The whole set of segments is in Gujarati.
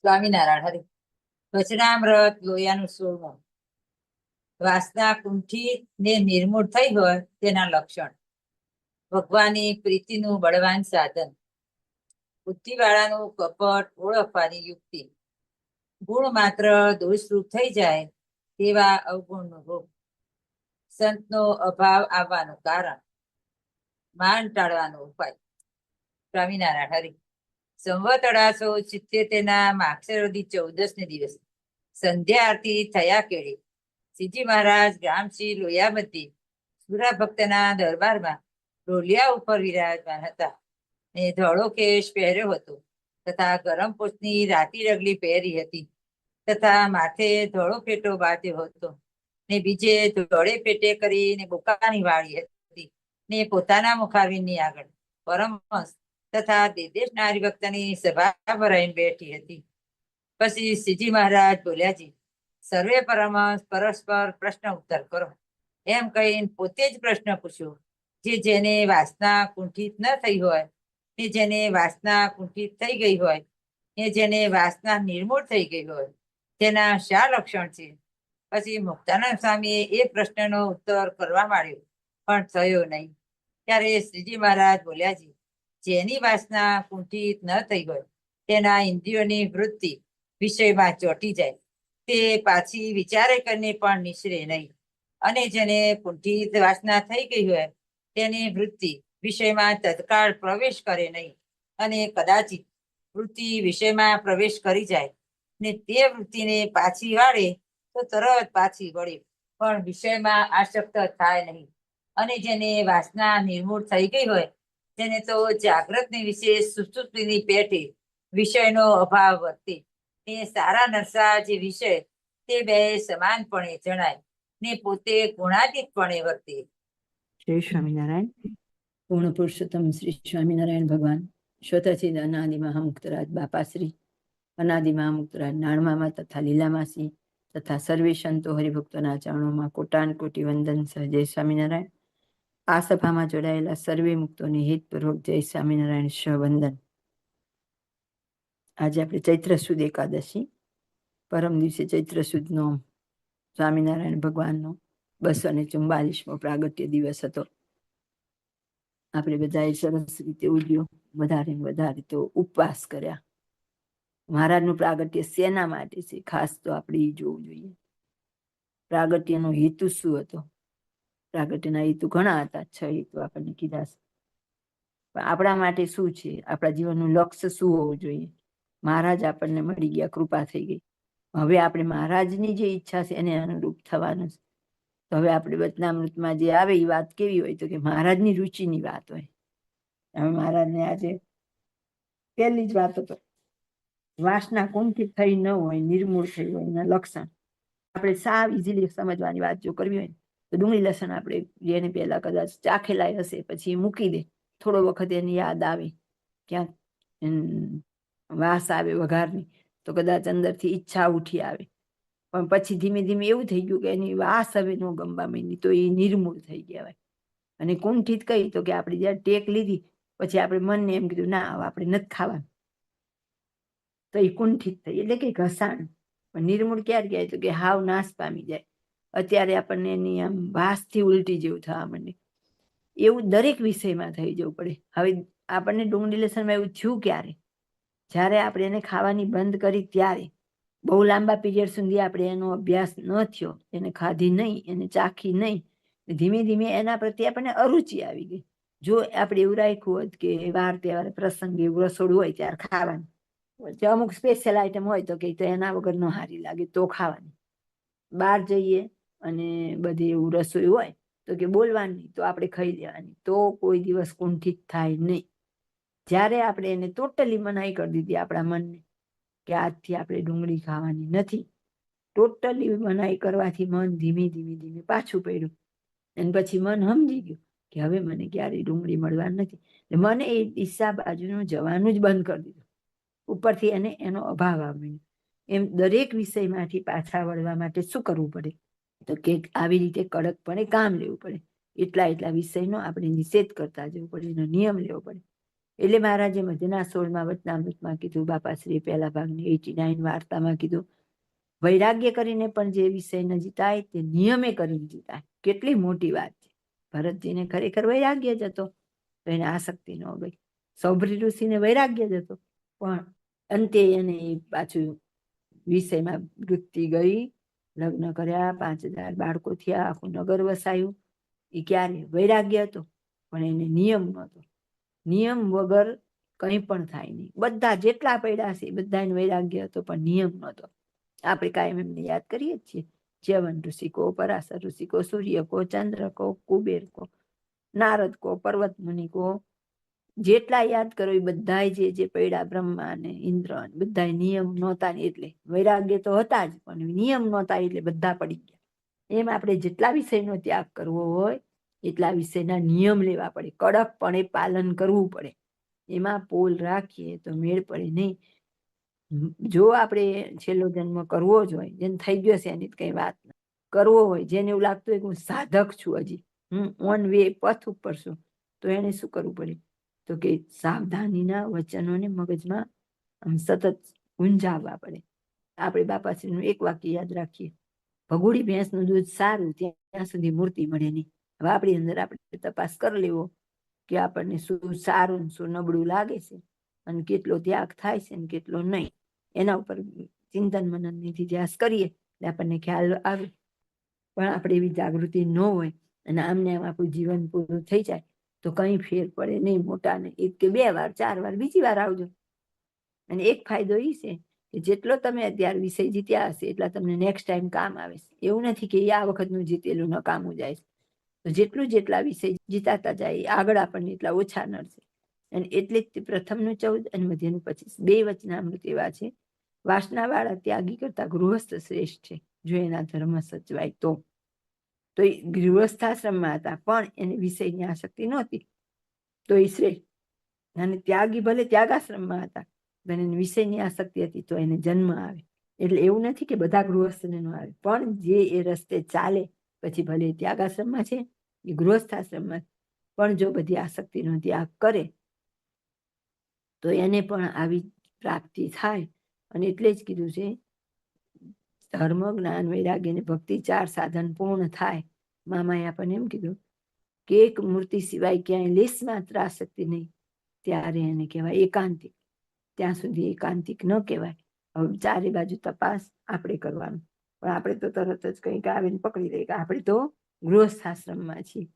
સ્વામિનારાયણ હરિ. વચનામૃત લોયાનું 16. વાસના કુંઠિત ને નિર્મૂળ થઈ હોય તેના લક્ષણ. ભગવાનની પ્રીતિનું બળવાન સાધન. બુદ્ધિવાળાનું કપટ ઓળખવાની યુક્તિ. ગુણ માત્ર દોષરૂપ થઈ જાય તેવા અવગુણનો ભોગ. સંતનો અભાવ આવવાનું કારણ. માન ટાળવાનો ઉપાય. સ્વામિનારાયણ હરિ. સંવત 1877 માગશર વદી 14 ને દિવસે સંધ્યા આરતી થયા કેળે શ્રીજી મહારાજ ગ્રામશ્રી લોયામતી સુરા ભક્તના દરબારમાં ઢોલિયા ઉપર વિરાજમાન હતા ને ધોળો કેશ પહેર્યો હતો તથા ગરમ પોચની રાતી રગલી પહેરી હતી તથા માથે ધોળો ફેટો બાંધ્યો હતો ને બીજે ધોળે પેટે કરીને બોકાની વાળી હતી ને પોતાના મુખારવિંદની આગળ પરમહંસ તથા દેશ નારી ભક્તની સભા ભરાઈને બેઠી હતી. પછી શ્રીજી મહારાજ બોલ્યાજી, સર્વે પરમહંસ પરસ્પર પ્રશ્ન ઉત્તર કરો એમ કહીને પોતે જ પ્રશ્ન પૂછ્યો. જેને વાસના કુંઠિત ન થઈ હોય, ને જેને વાસના કુંઠિત થઈ ગઈ હોય, ને જેને વાસના નિર્મૂળ થઈ ગઈ હોય તેના શા લક્ષણ છે? પછી મુક્તાનંદ સ્વામીએ એ પ્રશ્નનો ઉત્તર કરવા માંડ્યો પણ થયો નહીં. ત્યારે શ્રીજી મહારાજ બોલ્યાજી, જેની વાસના કુંઠિત ન થઈ હોય તેના ઇન્દ્રિયોની વૃત્તિ વિષયમાં ચોંટી જાય તે પાછી વિચારે કરીને પણ નિસરે નહીં. અને જેને કુંઠિત વાસના થઈ ગઈ હોય તેની વૃત્તિ વિષયમાં તત્કાળ પ્રવેશ કરે નહીં. અને કદાચિત વૃત્તિ વિષયમાં પ્રવેશ કરી જાય ને તે વૃત્તિને પાછી વાળે તો તરત પાછી વળે પણ વિષયમાં આસક્ત થાય નહીં. અને જેને વાસના નિર્મૂળ થઈ ગઈ હોય તેને તો જાગ્રતની વિશેષ સુસુપ્તિની પેઠે વિષયનો અભાવ વર્તે. ને સારા નરસા જે વિષય તે બે સમાનપણે જણાય ને પોતે ગુણાતીતપણે વર્તે. શ્રી સ્વામિનારાયણ. પૂર્ણ પુરુષોત્તમ શ્રી સ્વામિનારાયણ ભગવાન સ્વતઃચિદ અનાદિ મહામુક્તરાજ બાપાશ્રી, અનાદિ મહામુક્તરાજ નાણમામા તથા લીલામાસી તથા સર્વે સંતો હરિભક્તોના ચરણોમાં કોટાન કોટી વંદન સહ જય સ્વામિનારાયણ. આ સભામાં જોડાયેલા સર્વે મુક્તોને હિતપૂર્વક જય સ્વામિનારાયણ સહ વંદન. આજે આપણે ચૈત્ર સુદ એકાદશી, પરમ દિવસે ચૈત્ર સુદનો સ્વામિનારાયણ ભગવાનનો 244મો પ્રાગટ્ય દિવસ હતો. આપણે બધાએ સરસ રીતે ઉજ્યો, વધારે તો ઉપવાસ કર્યા. મહારાજનું પ્રાગટ્ય શેના માટે છે ખાસ તો આપણે એ જોવું જોઈએ. પ્રાગટ્યનો હેતુ શું હતો? પ્રાગટ્યના હેતુ ઘણા હતા, 6 હેતુ આપણને કીધા છે. પણ આપણા માટે શું છે? આપણા જીવનનું લક્ષ્ય શું હોવું જોઈએ? મહારાજ આપણને મળી ગયા, કૃપા થઈ ગઈ. હવે આપણે મહારાજની જે ઈચ્છા છે એને અનુરૂપ થવાનું છે. તો હવે આપણે વચનામૃતમાં જે આવે એ વાત કેવી હોય? તો કે મહારાજની રુચિની વાત હોય. હવે મહારાજને આજે પહેલી જ વાત હતો, વાસના કુંઠિત થઈ ન હોય, નિર્મૂળ થઈ હોય એના લક્ષણ. આપણે સાવ ઇઝીલી સમજવાની વાત જો કરવી હોય તો ડુંગળી લસણ આપણે જેને પહેલા કદાચ ચાખેલા હશે પછી મૂકી દે, થોડો વખત એને યાદ આવે, ક્યાંક વાસ આવે વઘારની તો કદાચ અંદરથી ઈચ્છા ઉઠી આવે. પણ પછી ધીમે ધીમે એવું થઈ ગયું કે એની વાસ હવે ન ગમવા માંડી તો એ નિર્મૂળ થઈ ગયા. અને કુંઠિત કઈ તો કે આપણે જયારે ટેક લીધી પછી આપણે મનને એમ કીધું ના આપણે નથી ખાવાનું, તો એ કુંઠિત થઈ, એટલે કે ઘસાણ. પણ નિર્મૂળ ક્યારે કહેવાય? તો કે હાવ નાશ પામી જાય. અત્યારે આપણને એની આમ વાસથી ઉલટી જેવું થવા માંડે. એવું દરેક વિષયમાં થઈ જવું પડે. હવે આપણને ડુંગળી લસણમાં એવું થયું ક્યારે? જ્યારે આપણે એને ખાવાની બંધ કરી ત્યારે. બહુ લાંબા પીરિયડ સુધી આપણે એનો અભ્યાસ ન થયો, એને ખાધી નહીં, એને ચાખી નહીં, ધીમે ધીમે એના પ્રત્યે આપણને અરુચિ આવી ગઈ. જો આપણે એવું રાખ્યું હોત કે વાર તહેવાર પ્રસંગ એવું રસોડું હોય ત્યારે ખાવાનું, અમુક સ્પેશિયલ આઈટમ હોય તો કે એના વગર ન સારી લાગે તો ખાવાની. બહાર જઈએ અને બધી એવું રસોઈ હોય તો કે બોલવાની તો આપણે ખાઈ લેવાની, તો કોઈ દિવસ કુંઠિત થાય નહીં. જ્યારે આપણે એને ટોટલી મનાઈ કરી દીધી આપણા મનને કે આજથી આપણે ડુંગળી ખાવાની નથી, ટોટલી મનાઈ કરવાથી મન ધીમે ધીમે પાછું પડ્યું. અને પછી મન સમજી ગયું કે હવે મને ક્યારેય ડુંગળી મળવાની નથી. મને એ દિશા બાજુનું જવાનું જ બંધ કરી દીધું. ઉપરથી એને એનો અભાવ આવ્યો. એમ દરેક વિષયમાંથી પાછા વળવા માટે શું કરવું પડે? તો કે આવી રીતે કડકપણે કામ લેવું પડે. એટલા વિષયનો આપણે નિષેધ કરતા જવું પડે, એનો નિયમ લેવો પડે. એટલે મહારાજે મધ્યના 16માં વચનામૃતમાં કીધું, બાપાશ્રીએ પહેલા ભાગની 89 વાર્તામાં કીધું, વૈરાગ્ય કરીને પણ જે વિષય ન જીતાય તે નિયમે કરીને જીતાય. કેટલી મોટી વાત છે. ભરતજીને ખરેખર વૈરાગ્ય જ હતો, તો એને આસક્તિ ન ગઈ. સૌભરી ઋષિને વૈરાગ્ય જ હતો, પણ અંતે એને પાછું વિષયમાં વૃત્તિ ગઈ. લગ્ન કર્યા, 5000 બાળકો થયા, આખું નગર વસાયું. એ ક્યારે? વૈરાગ્ય હતો, પણ એને નિયમ નહોતો. નિયમ વગર કંઈ પણ થાય નહીં. બધા જેટલા પડ્યા છે બધાને વૈરાગ્ય હતો, પણ નિયમ નહોતો. આપણે કાયમ એમને યાદ કરીએ જ છીએ. ચ્યવન ઋષિ કો, પરાશર ઋષિ કો, સૂર્ય કો, ચંદ્ર કો, કુબેર કો, નારદ કો, પર્વત મુનિ કો, જેટલા યાદ કરો એ બધા જે પડ્યા, બ્રહ્મા ને ઇન્દ્ર બધા નિયમ નહોતા ને એટલે વૈરાગ્ય તો હતા જ, પણ નિયમ નહોતા એટલે બધા પડી ગયા. એમ આપણે જેટલા વિષયનો ત્યાગ કરવો હોય એટલા વિષયના નિયમ લેવા પડે, કડકપણે પાલન કરવું પડે. એમાં પોલ રાખીએ તો મેળ પડે નહીં. જો આપણે છેલ્લો જન્મ કરવો જ હોય, જેને થઈ ગયો છે એની કઈ વાત નહીં, કરવો હોય, જેને એવું લાગતું હોય કે હું સાધક છું, હજી હું ઓન વે પથ ઉપર છું, તો એને શું કરવું પડે? તો કે સાવધાનીના વચનોને મગજમાં સતત ગુંજાવવા પડે. આપણે બાપાશ્રીનું એક વાક્ય યાદ રાખીએ, ભગોડી ભેંસનું દૂધ સારું ત્યાં સુધી મૂર્તિ મળે નહીં. હવે આપણી અંદર આપણે તપાસ કરી લેવો કે આપણને શું સારું શું નબળું લાગે છે, અને કેટલો ત્યાગ થાય છે ને કેટલો નહીં. એના ઉપર ચિંતન મનન નિધિધ્યાસ કરીએ એટલે આપણને ખ્યાલ આવે. પણ આપણે એવી જાગૃતિ ન હોય અને આમને આમ આપણું જીવન પૂરું થઈ જાય તો કંઈ ફેર પડે નહીં. મોટાને 1 કે 2 વાર 4 વાર બીજી વાર આવજો. અને એક ફાયદો એ છે કે જેટલો તમે અત્યારે વિષય જીત્યા હશે એટલા તમને નેક્સ્ટ ટાઈમ કામ આવે છે. એવું નથી કે આ વખતનું જીતેલું નકામું જાય છે. તો જેટલા વિષય જીતાતા જાય આગળ આપણને એટલા ઓછા નડશે. અને એટલે જ પ્રથમનું 14 અને મધ્યનું 25 બે વચનામૃત એવા છે. વાસનાવાળા ત્યાગી કરતા ગૃહસ્થ શ્રેષ્ઠ છે, જો એના ધર્મ સચવાય તો. તો એ ગૃહસ્થાશ્રમમાં હતા, પણ એને વિષયની આસક્તિ નહોતી, તો એ શ્રેષ્ઠ. અને ત્યાગી ભલે ત્યાગાશ્રમમાં હતા, પણ એને વિષયની આસક્તિ હતી, તો એને જન્મ આવે. એટલે એવું નથી કે બધા ગૃહસ્થને ન આવે, પણ જે એ રસ્તે ચાલે, પછી ભલે ત્યાગાશ્રમમાં છે એ ગૃહસ્થાશ્રમમાં, પણ જો બધી આસક્તિનો ત્યાગ કરે તો એને પણ આવી પ્રાપ્તિ થાય. અને એટલે જ કીધું છે ધર્મ, જ્ઞાન, વૈરાગ્ય અને ભક્તિ 4 સાધન પૂર્ણ થાય. મામાએ આપણને એમ કીધું કે એક મૂર્તિ સિવાય ક્યાંય લેશ માત્ર આસક્તિ નહીં, ત્યારે એને કહેવાય એકાંતિક. ત્યાં સુધી એકાંતિક ન કહેવાય. હવે 4 બાજુ તપાસ આપણે કરવાનું, પણ આપણે તો તરત જ કંઈક આવીને પકડી લઈએ કે આપણે તો ગૃહસ્થાશ્રમમાં છીએ.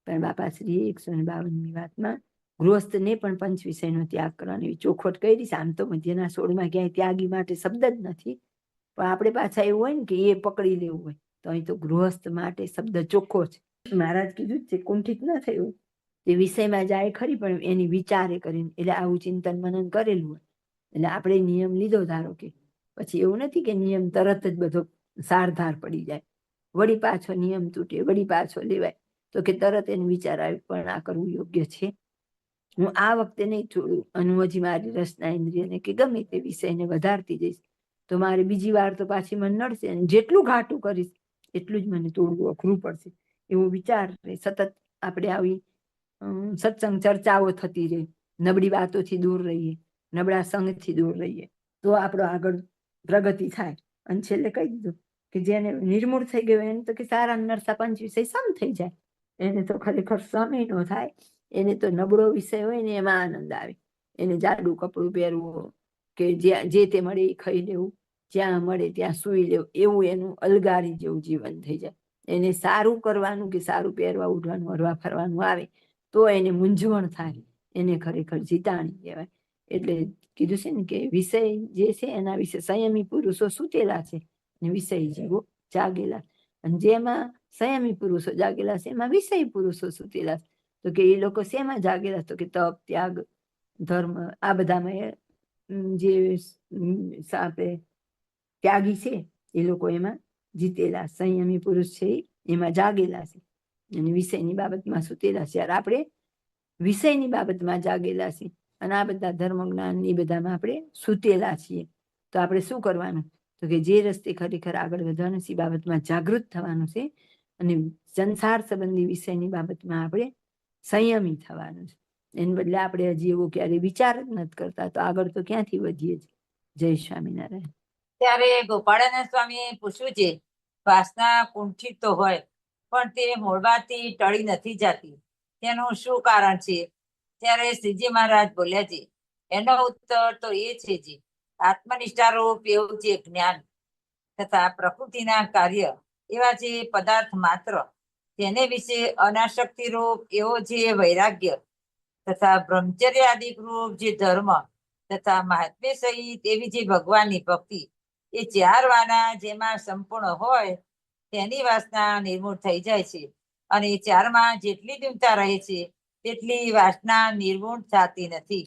પણ બાપાશ્રીએ 152મી વાતમાં ગૃહસ્થને પણ 5 વિષયનો ત્યાગ કરવાની ચોખવટ કરી છે. આમ તો મધ્યના 16માં ક્યાંય ત્યાગી માટે શબ્દ જ નથી, પણ આપણે પાછા એવું હોય ને કે એ પકડી લેવું હોય, તો અહીં તો ગૃહસ્થ માટે શબ્દ ચોખ્ખો છે. મહારાજ કીધું છે કુંઠિત ન થયું, તે વિષયમાં જાય ખરી, પણ એની વિચારે કરીને, એટલે આવું ચિંતન મનન કરેલું હોય. એટલે આપણે નિયમ લીધો ધારો કે, પછી એવું નથી કે નિયમ તરત જ બધો સારધાર પડી જાય, વળી પાછો નિયમ તૂટે, વળી પાછો લેવાય, તો કે તરત એને વિચાર આવે પણ આ કરવું યોગ્ય છે, હું આ વખતે નહીં છોડું, અને હું હજી મારી રસના ઇન્દ્રિયને કે ગમે તે વિષયને વધારતી જઈશ, તો મારે બીજી વાર તો પાછી મને નડશે, અને જેટલું ઘાટું કરીશ એટલું જ મને તોડવું અઘરું પડશે. એવો વિચાર સતત આપણે આવી સત્સંગ ચર્ચાઓ થતી રહે, નબળી વાતોથી દૂર રહીએ, નબળા સંગથી દૂર રહીએ, તો આપણો આગળ પ્રગતિ થાય. અને છેલ્લે કહી દીધું કે જેને નિર્મૂળ થઈ ગયો એને તો કે સારા નરસા 5 વિષય સમ થઈ જાય, એને તો ખરેખર સમય ન થાય. એને તો નબળો વિષય હોય ને એમાં આનંદ આવે. એને જાડું કપડું પહેરવું, કે જે તે મળે એ ખાઈ લેવું, જ્યાં મળે ત્યાં સૂઈ લેવું, એવું એનું અલગારી જેવું જીવન થઈ જાય. એને સારું કરવાનું કે સારું પહેરવા ઉઠવાનું હરવા ફરવાનું આવે તો એને મૂંઝવણ થાય, એને ખરેખર જીતાણી કહેવાય. એટલે કીધું છે ને કે વિષય જે છે એના વિશે સંયમી પુરુષો સૂતેલા છે, અને વિષય જીવો જાગેલા. અને જેમાં સંયમી પુરુષો જાગેલા છે એમાં વિષય પુરુષો સૂતેલા છે. તો કે એ લોકો શેમાં જાગેલા? તો કે તપ, ત્યાગ, ધર્મ, આ બધામાં જે આપણે ત્યાગી છે એ લોકો એમાં જીતેલા, સંયમી પુરુષ છે એમાં જાગેલા છે, અને વિષયની બાબતમાં સૂતેલા છે. આપણે વિષયની બાબતમાં જાગેલા છે, અને આ બધા ધર્મ, જ્ઞાન એ બધામાં આપણે સૂતેલા છીએ. તો આપણે શું કરવાનું? તો કે જે રસ્તે ખરેખર આગળ વધવાનું છે એ બાબતમાં જાગૃત થવાનું છે, અને સંસાર સંબંધી વિષયની બાબતમાં આપણે સંયમી થવાનું છે. એને બદલે આપણે હજી એવો ક્યારે વિચાર જ નથી કરતા, તો આગળ તો ક્યાંથી વધીએ છીએ. જય સ્વામિનારાયણ. ત્યારે ગોપાળાનંદ સ્વામીએ પૂછ્યું છે, વાસના કુંઠિત તો હોય પણ તે મૂળમાંથી ટળી નથી જતી, તેનું શું કારણ છે? ત્યારે શ્રીજી મહારાજ બોલ્યા છે, એનો ઉત્તર તો એ છે જે આત્મનિષ્ઠા રૂપ એવું જે જ્ઞાન તથા પ્રકૃતિના કાર્ય એવા જે પદાર્થ માત્ર તેને વિશે અનાસક્તિ રૂપ એવો જે વૈરાગ્ય તથા બ્રહ્મચર્ય આદિ રૂપ જે ધર્મ તથા મહાત્મ્ય સહિત એવી જે ભગવાનની ભક્તિ, એ ચાર વાના જેમાં સંપૂર્ણ હોય તેની વાસના નિર્મૂળ થઈ જાય છે. અને એ ચારમાં જેટલી દીવતા રહે છે તેટલી વાસના નિર્મૂળ થતી નથી.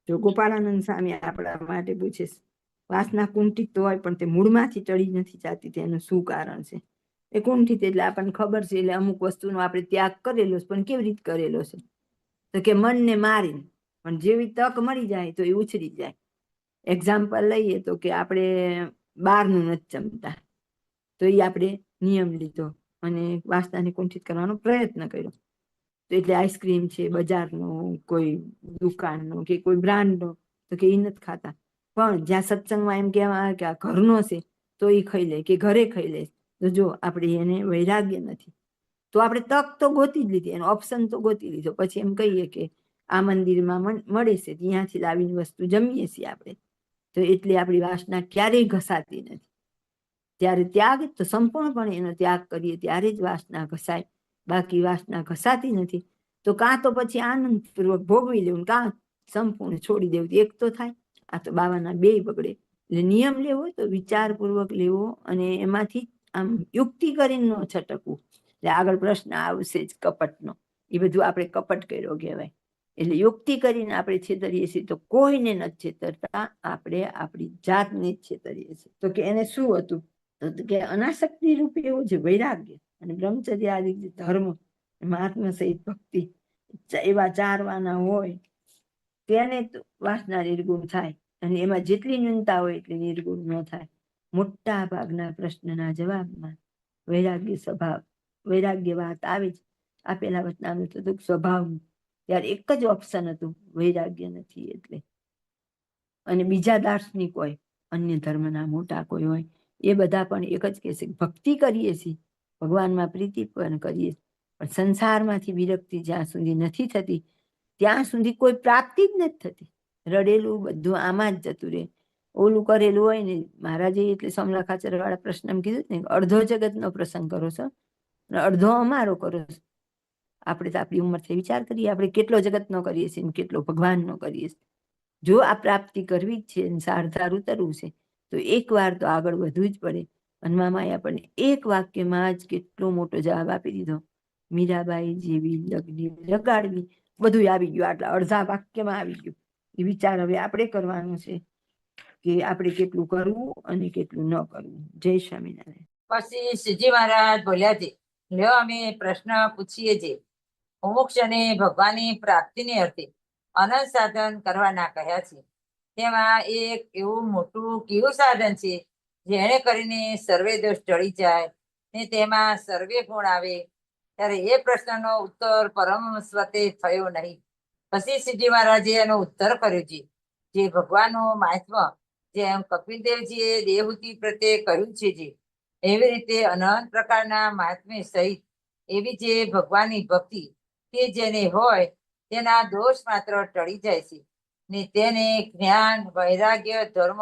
જો ગોપાળાનંદ સ્વામી આપણા માટે પૂછે, વાસના કુંઠિત તો હોય પણ તે મૂળમાંથી ટળી નથી જતી, તેનું શું કારણ છે? એ કુંઠિત એટલે આપણને ખબર છે, એટલે અમુક વસ્તુનો આપણે ત્યાગ કરેલો છે, પણ કેવી રીતે કરેલો છે? તો કે મનને મારીને. પણ જેવી તક મળી જાય તો એ ઉછળી જાય. એક્ઝામ્પલ લઈએ તો કે આપણે બહારનું નથી જમતા, તો એ આપણે નિયમ લીધો અને વાસનાને કુંઠિત કરવાનો પ્રયત્ન કર્યો. તો એટલે આઈસ્ક્રીમ છે બજારનો, કોઈ દુકાનનો કે કોઈ બ્રાન્ડનો, તો કે એ નથી ખાતા. પણ જ્યાં સત્સંગમાં એમ કહેવા આવે કે આ ઘરનો છે તો એ ખાઈ લે, કે ઘરે ખાઈ લે. તો જો આપણે એને વૈરાગ્ય નથી, તો આપણે તક તો ગોતી જ લીધી, એનો ઓપ્શન તો ગોતી લીધો. પછી એમ કહીએ કે આ મંદિરમાં મળે છે, ત્યાંથી લાવીને વસ્તુ જમીએ છીએ આપણે, તો એટલે આપણી વાસના ક્યારેય ઘસાતી નથી. ત્યારે ત્યાગ તો સંપૂર્ણપણે એનો ત્યાગ કરીએ ત્યારે જ વાસના ઘસાય, બાકી વાસના ઘસાતી નથી. તો કાં તો પછી આનંદપૂર્વક ભોગવી લેવું, કાં સંપૂર્ણ છોડી દેવું. એક તો થાય, આ તો બાવાના બે બગડે. એટલે નિયમ લેવો તો વિચારપૂર્વક લેવો, અને એમાંથી આમ યુક્તિ કરીને ન છટકવું. એટલે આગળ પ્રશ્ન આવશે જ કપટનો, એ બધું આપણે કપટ કર્યો કહેવાય. એટલે યુક્તિ કરીને આપણે છેતરીએ છીએ તો કોઈને નથી છેતરતા, આપણે આપણી જાતને જ છેતરીએ છીએ. તો કે એને શું હતું? તો કે અનાસક્તિ રૂપે એવું છે વૈરાગ્ય અને બ્રહ્મચર્ય આદિ ધર્મ, મહાત્મા સહિત ભક્તિ, એવા ચારવાના હોય તેને વાસના નિર્ગુણ થાય. અને એમાં જેટલી ન્યૂનતા હોય એટલી નિર્ગુણ ન થાય. મોટા ભાગના પ્રશ્નના જવાબમાં વૈરાગ્ય વાત આવે છે. આપેલા વચનામૃત હતું સ્વભાવનું, ત્યારે એક જ ઓપ્શન હતું, વૈરાગ્ય નથી. એટલે અને બીજા દાર્શનિક હોય, અન્ય ધર્મના મોટા કોઈ હોય, એ બધા પણ એક જ કહેશે, ભક્તિ કરીએ છીએ, ભગવાનમાં પ્રીતિ પણ કરીએ, પણ સંસારમાંથી વિરક્તિ જ્યાં સુધી નથી થતી ત્યાં સુધી કોઈ પ્રાપ્તિ જ નથી થતી. રડેલું બધું આમાં જ જતું રહે. ઓલું કરેલું હોય ને, મહારાજે એટલે સમલા ખાચર વાળા પ્રશ્ન કીધું ને, અડધો જગતનો પ્રસંગ કરો છો અડધો અમારો કરો છો. આપણે તો આપણી ઉંમરથી વિચાર કરીએ, આપણે કેટલો જગતનો કરીએ છીએ, કેટલો ભગવાનનો કરીએ છીએ. જો આ પ્રાપ્તિ કરવી જ છે, સારધાર ઉતરવું છે, તો એક વાર તો આગળ વધવું જ પડે. હનુમામાએ આપણને એક વાક્યમાં જ કેટલો મોટો જવાબ આપી દીધો. મીરાબાઈ જેવી લગ્ની લગાડવી, બધું આવી ગયું, આટલા અડધા વાક્યમાં આવી ગયું. એ વિચાર હવે આપણે કરવાનો છે કે આપણે કેટલું કરવું અને કેટલું ન કરવું. જય સ્વામિનારાયણ. પછી શ્રીજી મહારાજ બોલ્યા છે, લ્યો અમે પ્રશ્ન પૂછીએ છીએ. મોક્ષ અને ભગવાનની પ્રાપ્તિને અર્થે અનંત સાધન કરવાના કહ્યા છે. તેમાં એક એવું મોટું કેવું સાધન છે જેને કરીને સર્વે દોષ ટળી જાય ને તેમાં સર્વે ગુણ આવે? ત્યારે એ પ્રશ્નનો ઉત્તર પરમ સ્વતે થયો નહીં. પછી શ્રીજી મહારાજે એનો ઉત્તર કર્યો છે, જે ભગવાનનું મહાત્મ્ય જેમ કપિલદેવજીએ દેવહૂતિ પ્રત્યે કહ્યું છે, જે એવી રીતે અનંત પ્રકારના મહાત્મ્ય સહિત એવી જે ભગવાનની ભક્તિ તે જેને હોય તેના દોષ માત્ર ટળી જાય છે, ને તેને જ્ઞાન વૈરાગ્ય ધર્મ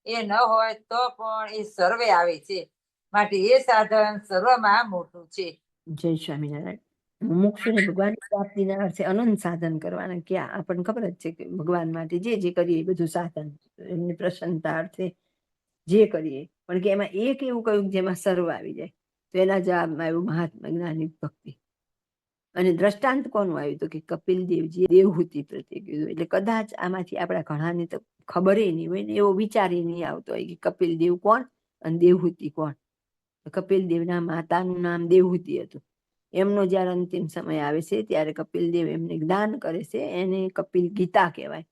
એ ન હોય તો પણ એ સર્વે આવે છે. માટે એ સાધન સર્વમાં મોટું છે. જય સ્વામિનારાયણ. મોક્ષ અને ભગવાન પ્રાપ્તિના અર્થે અનંત સાધન કરવાના, કે આપણને ખબર જ છે કે ભગવાન માટે જે કરીએ એ બધું સાધન, એમની પ્રસન્નતા અર્થે જે કરીએ. પણ કે એમાં એક એવું કહ્યું જેમાં સર્વ આવી જાય, તો એના જવાબમાં એવું મહાત્મા જ્ઞાની ભક્તિ. અને દ્રષ્ટાંત કોનું આવ્યું? તો કે કપિલ દેવજી દેવહૂતિ પ્રત્યે કીધું. એટલે કદાચ આમાંથી આપણા ઘણાને તો ખબર નહીં હોય ને એવો વિચાર નહીં આવતો હોય કે કપિલ દેવ કોણ અને દેવહૂતિ કોણ. કપિલ દેવના માતાનું નામ દેવહૂતિ હતું. એમનો જ્યારે અંતિમ સમય આવે છે ત્યારે કપિલ દેવ એમને જ્ઞાન કરે છે, એને કપિલ ગીતા કહેવાય.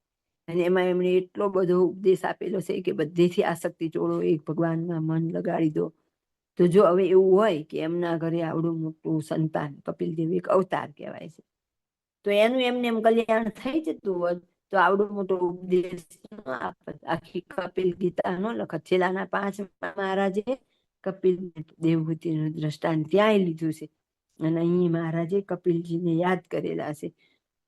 અને એમાં એમણે એટલો બધો ઉપદેશ આપેલો છે કે બધેથી આસક્તિ છોડો, એક ભગવાનમાં મન લગાડી દો. તો જો હવે એવું હોય કે એમના ઘરે આવડું મોટું સંતાન, કપિલ દેવ એક અવતાર કહેવાય છે, તો એનું એમને એમ કલ્યાણ થઈ જતું હોત તો આવડો મોટો ઉપદેશ ન આપત. આખી કપિલ ગીતા નો લખત. છેલ્લાના 5 મહારાજે કપિલ દેવહૂતિનું દ્રષ્ટાંત ત્યાંય લીધું છે, અને અહીં મહારાજે કપિલજીને યાદ કરેલા છે.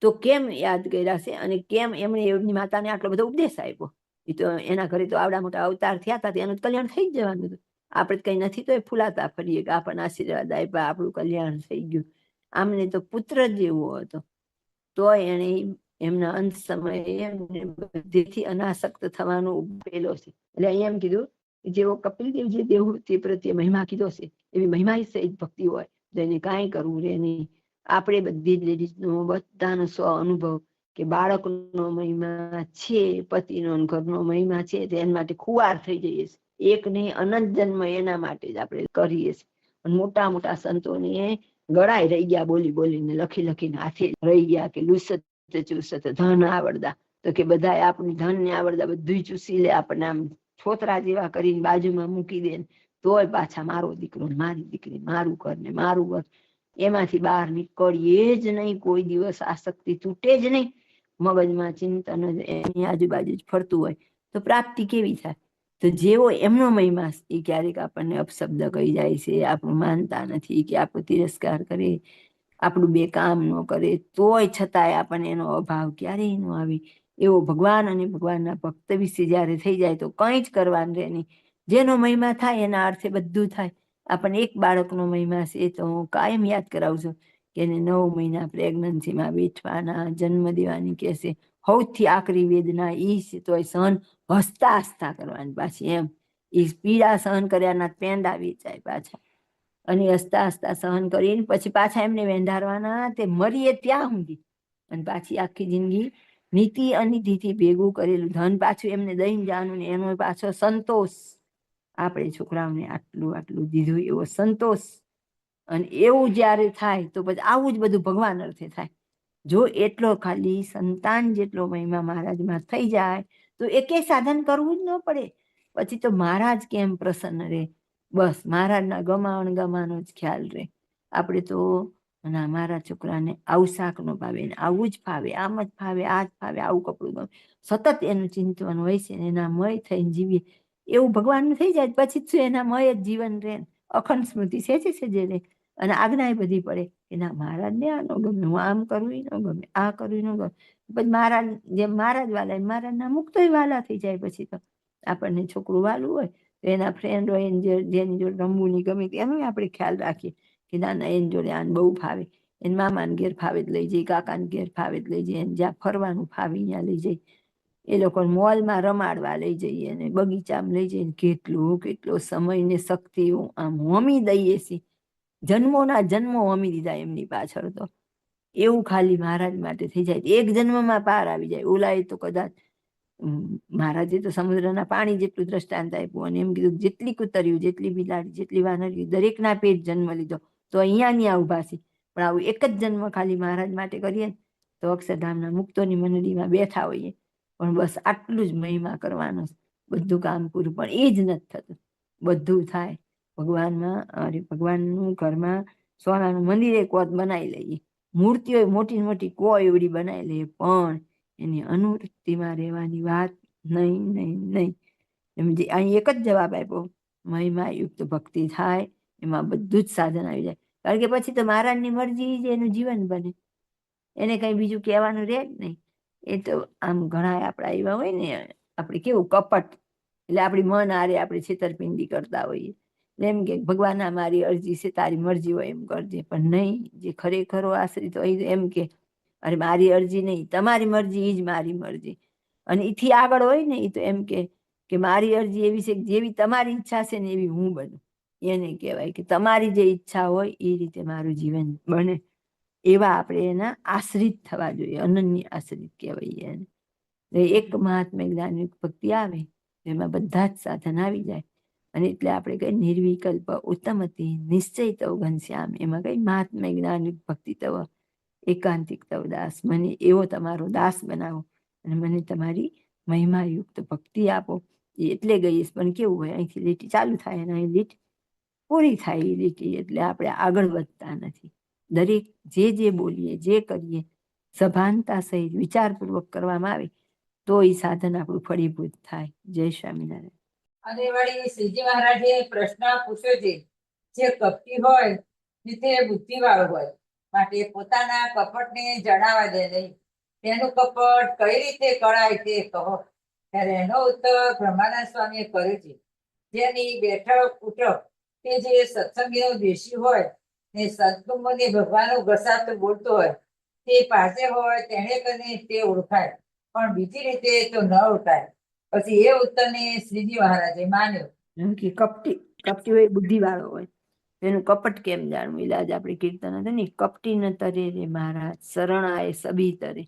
તો કેમ યાદ કર્યા છે અને કેમ એમણે એમની માતાને આટલો બધો ઉપદેશ આપ્યો? એ તો એના ઘરે તો આવડા મોટા અવતાર થયા હતા, એનું કલ્યાણ થઈ જ જવાનું હતું. આપણે કઈ નથી તો એ ફૂલાતા ફરીએ કે આપણને આશીર્વાદ આપ્યા, આપણું કલ્યાણ થઈ ગયું. આમને તો પુત્ર જ એવો હતો, તો એને એમના અંત સમયે એમને બધેથી અનાસક્ત થવાનો ઉપેલો છે. એટલે અહીંયા એમ કીધું જેવો કપિલદેવજી દેવહૂતિ પ્રત્યે મહિમા કીધો છે, એવી મહિમા સહિત ભક્તિ હોય તો એને કાંઈ કરવું રે નહીં. આપણે બધી જ લેડીઝનો બધાનો સ્વ અનુભવ કે બાળકનો મહિમા છે, પતિનો ઘરનો મહિમા છે, તો એના માટે ખુવાર થઈ જઈએ છીએ. એક નહીં અનંત જન્મ એના માટે જ આપણે કરીએ છીએ. મોટા મોટા સંતોને ગળાય રહી ગયા બોલી બોલીને, લખી લખીને હાથે રહી ગયા કે લુસત ચૂસત ધન આવડતા, તો કે બધા આપણું ધન ને આવડતા બધું ચૂસી લે, આપણને આમ છોતરા જેવા કરીને બાજુમાં મૂકી દે, તોય પાછા મારો દીકરો મારી દીકરી, મારું ઘર ને મારું ઘર, એમાંથી બહાર નીકળીએ જ નહીં. કોઈ દિવસ આસક્તિ તૂટે જ નહીં. મગજમાં ચિંતન જ એની આજુબાજુ જ ફરતું હોય તો પ્રાપ્તિ કેવી થાય? તો જેવો એમનો મહિમા એ ક્યારેક આપણને અપશબ્દ કહી જાય છે, આપણું માનતા નથી, કે આપણો તિરસ્કાર કરે, આપણું બે કામ ન કરે, તોય છતાંય આપણને એનો અભાવ ક્યારેય ન આવે. એવો ભગવાન અને ભગવાનના ભક્ત વિશે જયારે થઈ જાય તો કંઈ જ કરવાનું રહે નહીં. જેનો મહિમા થાય એના અર્થે બધું થાય. આપણને એક બાળકનો મહિમા છે તો હું કાયમ યાદ કરાવું છું કે એને 9 મહિના પ્રેગ્નન્સીમાં બેઠવાના, જન્મ દેવાની કહેશે, સૌથી આકરી વેદના એ છે તોય સહન હસતા હસતા કરવાની. પાછી એમ એ પીડા સહન કર્યાના પેંડા વેચાય પાછા, અને હસતા હસતા સહન કરીને પછી પાછા એમને વેંધારવાના, તે મરીએ ત્યાં સુધી. અને પાછી આખી જિંદગી નીતિ અનિતિથી ભેગું કરેલું ધન પાછું એમને દઈને જવાનું, ને એનો પાછો સંતોષ. આપણે છોકરાઓને આટલું આટલું દીધું એવો સંતોષ. અને એવું જ્યારે થાય તો પછી આવું જ બધું ભગવાન અર્થે થાય. જો એટલો ખાલી સંતાન જેટલો મહિમા મહારાજમાં થઈ જાય તો એકે સાધન કરવું જ ન પડે. પછી તો મહારાજ કેમ પ્રસન્ન રહે, બસ મહારાજના ગમાણ ગમાનો જ ખ્યાલ રહે. આપણે તો ના મારા છોકરાને આવું શાક ન ભાવે, ને આવું જ ભાવે, આમ જ ભાવે, આ જ ભાવે, આવું કપડું ગમે, સતત એનું ચિંતન હોય છે, ને એના મય થઈને જીવીએ એવું ભગવાનનું થઈ જાય. પછી શું એના મય જ જીવન રહે, અખંડ સ્મૃતિ છે રે, અને આજ્ઞા બધી પડે કે ના મહારાજને આ ન ગમે, હું આમ કરવું ન ગમે, આ કરવું ન ગમે. પછી મહારાજ જેમ મહારાજ વાલા એમ મહારાજના મુક્તોય વાલા થઈ જાય. પછી તો આપણને છોકરું વાલું હોય તો એના ફ્રેન્ડ હોય જેની જોડે રમવું નહીં ગમે એનો આપણે ખ્યાલ રાખીએ કે ના ના એની જોડે આને બહુ ફાવે, એને મામાને ઘેર ફાવે જ લઈ જાય, કાકાને ઘેર ફાવે જ લઈ જાય, એને જ્યાં ફરવાનું ફાવે ત્યાં લઈ જાય, એ લોકો મોલમાં રમાડવા લઈ જઈએ, અને બગીચામાં લઈ જઈને કેટલો સમય ને શક્તિ આમ હોમી દઈએ છીએ. જન્મોના જન્મો હોમી દીધા એમની પાછળ. તો એવું ખાલી મહારાજ માટે થઈ જાય, એક જન્મમાં પાર આવી જાય. ઓલાએ તો કદાચ મહારાજે તો સમુદ્રના પાણી જેટલું દ્રષ્ટાંત આપ્યું, અને એમ કીધું જેટલી કૂતર્યું, જેટલી બિલાડી, જેટલી વાનરી, દરેકના પેટ જન્મ લીધો તો અહીંયા ઉભા છે. પણ આવું એક જ જન્મ ખાલી મહારાજ માટે કરીએ તો અક્ષરધામના મુક્તોની મંડળીમાં બેઠા હોઈએ, પણ બસ આટલું જ મહિમા કરવાનો, બધું કામ પૂરું. પણ એ જ નથી થતું. બધું થાય ભગવાનમાં. અરે ભગવાનનું ઘરમાં સોનાનું મંદિર એક વખત બનાવી લઈએ, મૂર્તિઓ મોટી મોટી કોઈ એવડી બનાવી લઈએ, પણ એની અનુવૃત્તિમાં રહેવાની વાત નહીં નહીં નહીં. એમ જે અહીં એક જ જવાબ આપ્યો, મહિમા યુક્ત ભક્તિ થાય એમાં બધું જ સાધન આવી જાય. કારણ કે પછી તો મહારાજની મરજી જ એનું જીવન બને, એને કઈ બીજું કહેવાનું રહે જ નહીં. એ તો આમ ઘણા આપણા એવા હોય ને, આપણે કેવું કપટ, એટલે આપણી મન આરે આપણે છેતરપિંડી કરતા હોઈએ. એમ કે ભગવાન આ મારી અરજી છે, તારી મરજી હોય એમ કરજે. પણ નહીં, જે ખરેખરો આશ્રિત હોય એમ કે અરે મારી અરજી નહીં, તમારી મરજી એ જ મારી મરજી. અને એથી આગળ હોય ને એ તો એમ કે મારી અરજી એવી છે કે જેવી તમારી ઈચ્છા છે ને એવી હું બનું. એને કહેવાય કે તમારી જે ઈચ્છા હોય એ રીતે મારું જીવન બને. એવા આપણે એના આશ્રિત થવા જોઈએ, અનન્ય આશ્રિત કહેવાય એને. એક મહાત્મા જ્ઞાની ભક્તિ આવે એમાં બધા જ સાધન આવી જાય. અને એટલે આપણે કઈ નિર્વિકલ્પ ઉત્તમતી નિશ્ચય તવ ઘનશ્યામ, એમાં કઈ મહાત્મા જ્ઞાની ભક્તિ તવ એકાંતિક તવ દાસ, મને એવો તમારો દાસ બનાવો અને મને તમારી મહિમાયુક્ત ભક્તિ આપો. એટલે ગઈશ. પણ કેવું હોય, અહીંથી લીટી ચાલુ થાય અને અહીં લીટી પૂરી થાય એ લીટી, એટલે આપણે આગળ વધતા નથી. દરેક જે બોલીએ, જે કરીએ સભાનતા સહિત વિચારપૂર્વક કરવામાં આવે તો એ સાધન આપણું ફળીભૂત થાય. જય સ્વામિનારાયણ. અને વળી શ્રીજી મહારાજે પ્રશ્ન પૂછ્યો છે, જે કપટી હોય ને તે બુદ્ધિવાળો હોય, માટે પોતાના કપટને જણાવવા દે નહીં. તેનું કપટ કઈ રીતે કળાય તે કહો. ત્યારે એનો ઉત્તર બ્રહ્માનંદ સ્વામીએ કર્યો છે, જેની બેઠક ઉઠક તે જે સત્સંગીનો દેશી હોય ને સદગુણને ભગવાનનું ઘસાતું બોલતો હોય, તે પાસે હોય તેને કરીને તે ઓળખાય, પણ બીજી રીતે તો ન ઓળખાય. પછી એ ઉત્તરને શ્રીજી મહારાજે માન્યો. એમ કે કપટી હોય બુદ્ધિવાળો હોય, એનું કપટ કેમ જાણવું? એટલે આજે આપણે કીર્તન હતું ને, કપટી ન તરે રે મહારાજ શરણ આય સબી તરે.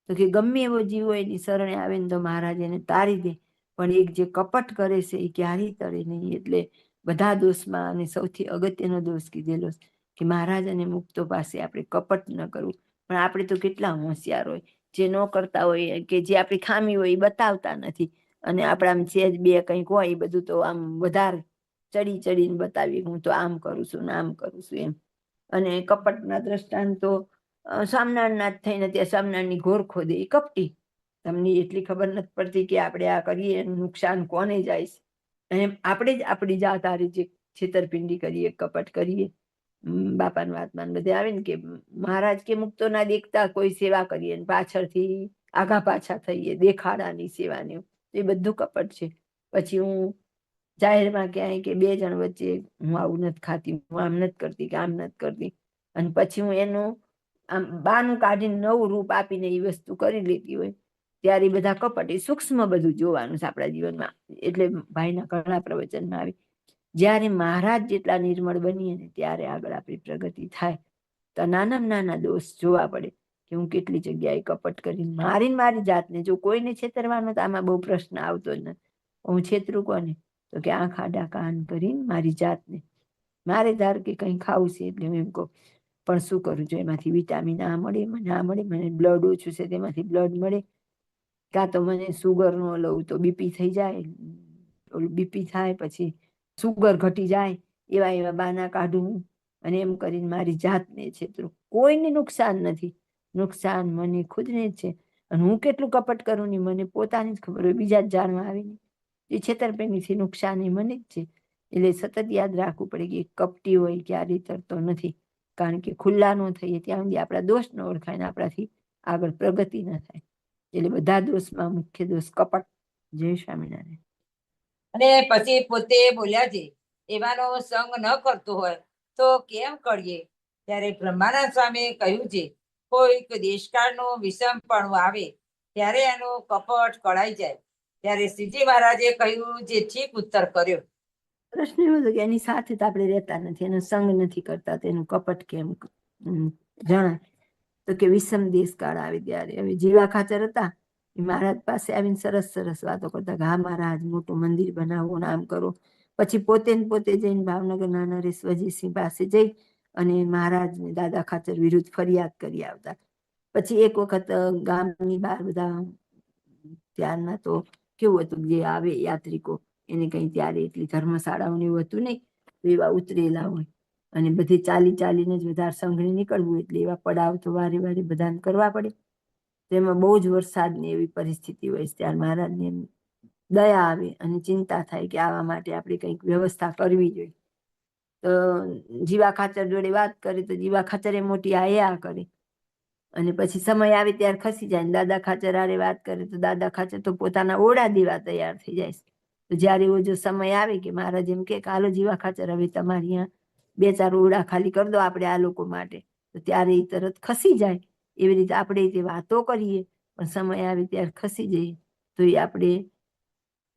તો કે ગમે એવો જીવ હોય એની શરણે આવે ને તો મહારાજ એને તારી દે, પણ એક જે કપટ કરે છે એ ક્યારેય તરે નહીં. એટલે બધા દોષમાં અને સૌથી અગત્યનો દોષ કીધેલો કે મહારાજ અને મુક્તો પાસે આપણે કપટ ન કરવું. પણ આપણે તો કેટલા હોશિયાર હોય, જે ન કરતા હોય કે જે આપણી ખામી હોય એ બતાવતા નથી, અને આપણા છે જ બે કંઈક હોય એ બધું તો આમ વધારે ચડી ચડીને બતાવી, હું તો આમ કરું છું ને આમ કરું છું એમ. અને કપટના દ્રષ્ટાંતો સ્વામિનારાયણના જ થઈને ત્યાં સ્વામિનારાયણની ઘોર ખોદે એ કપટી. તમને એટલી ખબર નથી પડતી કે આપણે આ કરીએ એનું નુકસાન કોને જાય છે. અને આપણે જ આપણી જાત હારે જે છેતરપિંડી કરીએ, કપટ કરીએ. બાપાની વાતમાં બધે આવે ને કે મહારાજ કે મુક્તો ના દેખતા કોઈ સેવા કરીએ ને પાછળથી આગા પાછા થઈએ દેખાડાની સેવાની, એ બધું કપટ છે. પછી હું જાહેરમાં ક્યાંય કે બે જણ વચ્ચે હું આવું નથી ખાતી, હું આમ નથી કરતી કે આમ નથી કરતી, અને પછી હું એનું આમ બાનું કાઢીને નવું રૂપ આપીને એ વસ્તુ કરી લેતી હોય, ત્યારે બધા કપટ એ સૂક્ષ્મ બધું જોવાનું છે આપણા જીવનમાં. એટલે ભાઈના ઘણા પ્રવચનમાં આવી, જ્યારે મહારાજ જેટલા નિર્મળ બનીએ ને ત્યારે આગળ આપણી પ્રગતિ થાય. તો નાનામાં નાના દોષ જોવા પડે કે હું કેટલી જગ્યાએ કપટ કરીને મારી જાતને, જો કોઈને છેતરવાનો તો આમાં બહુ પ્રશ્ન આવતો જ નથી. હું છેતરું કોને? તો કે આંખ આડા કાન કરીને મારી જાતને. મારે ધાર કે કંઈ ખાવું છે એટલે હું એમ કહું, પણ શું કરું? જો એમાંથી વિટામિન આ મળે, મને આ મળે, મને બ્લડ ઓછું છે તેમાંથી બ્લડ મળે, કાં તો મને સુગર ન લઉં તો બીપી થઈ જાય, બીપી થાય પછી સુગર ઘટી જાય, એવા એવા બાના કાઢું અને એમ કરીને મારી જાતને છેતરું. કોઈને નુકસાન નથી, નુકસાન મને ખુદને જ છે. અને હું કેટલું કપટ કરું ને મને પોતાની જ ખબર હોય, બીજા જ જાણવા આવે ને એ છેતરપિંડીથી નુકસાન એ મને જ છે. એટલે સતત યાદ રાખવું પડે કે કપટી હોય ક્યારેય તરતો નથી, કારણ કે ખુલ્લા ન થઈએ ત્યાં સુધી આપણા દોષ ન ઓળખાય ને આપણાથી આગળ પ્રગતિ ન થાય. એટલે બધા દોષમાં મુખ્ય દોષ કપટ. જય સ્વામિનારાયણ. અને પછી પોતે બોલ્યા છે, એવાનો સંગ ન કરતો હોય તો કેમ કરીએ? ત્યારે બ્રહ્માનંદ સ્વામીએ કહ્યું છે, કોઈક દેશકાળનું વિષમપણું આવે ત્યારે એનો કપટ કળાઈ જાય. ત્યારે શ્રીજી મહારાજે કહ્યું જે ઠીક ઉત્તર કર્યો. પ્રશ્ન એવો હતો કે એની સાથે તો આપણે રહેતા નથી, એનો સંગ નથી કરતા, તેનું કપટ કેમ જણાય? તો કે વિષમ દેશકાળ આવે ત્યારે. હવે જીવા ખાચર હતા એ મહારાજ પાસે આવીને સરસ સરસ વાતો કરતા કે હા મહારાજ મોટું મંદિર બનાવો, આમ કરો. પછી પોતે ને પોતે જઈને ભાવનગરના નરેશ વજીસિંહ પાસે જઈ અને મહારાજને દાદા ખાચર વિરુદ્ધ ફરિયાદ કરી આવતા. પછી એક વખત ગામની બહાર બધા ત્યારના તો કેવું હતું, જે આવે યાત્રિકો એને કઈ ત્યારે એટલી ધર્મશાળાઓને એવું હતું નહીં, તો એવા ઉતરેલા હોય અને બધી ચાલી ચાલીને જ વધારે સંઘળી નીકળવું, એટલે એવા પડાવ તો વારે વારે બધાને કરવા પડે. તેમાં બહુ જ વરસાદની એવી પરિસ્થિતિ હોય, ત્યારે મહારાજને દયા આવે અને ચિંતા થાય કે આવા માટે આપણે કંઈક વ્યવસ્થા કરવી જોઈએ. તો જીવા ખાચર જોડે વાત કરે તો જીવા ખાચરે મોટી આયા કરે, અને પછી સમય આવે ત્યારે ખસી જાય. દાદા ખાચર હારે વાત કરે તો દાદા ખાચર તો પોતાના ઓરડા દેવા તૈયાર થઈ જાય. તો જ્યારે એવો જો સમય આવે કે મહારાજ એમ કે હાલો જીવા ખાચર હવે તમારે અહીંયા 2-4 ઓરડા ખાલી કરી દો આપણે આ લોકો માટે, તો ત્યારે એ તરત ખસી જાય. એવી રીતે આપણે તે વાતો કરીએ પણ સમય આવે ત્યારે ખસી જઈએ. તો એ આપણે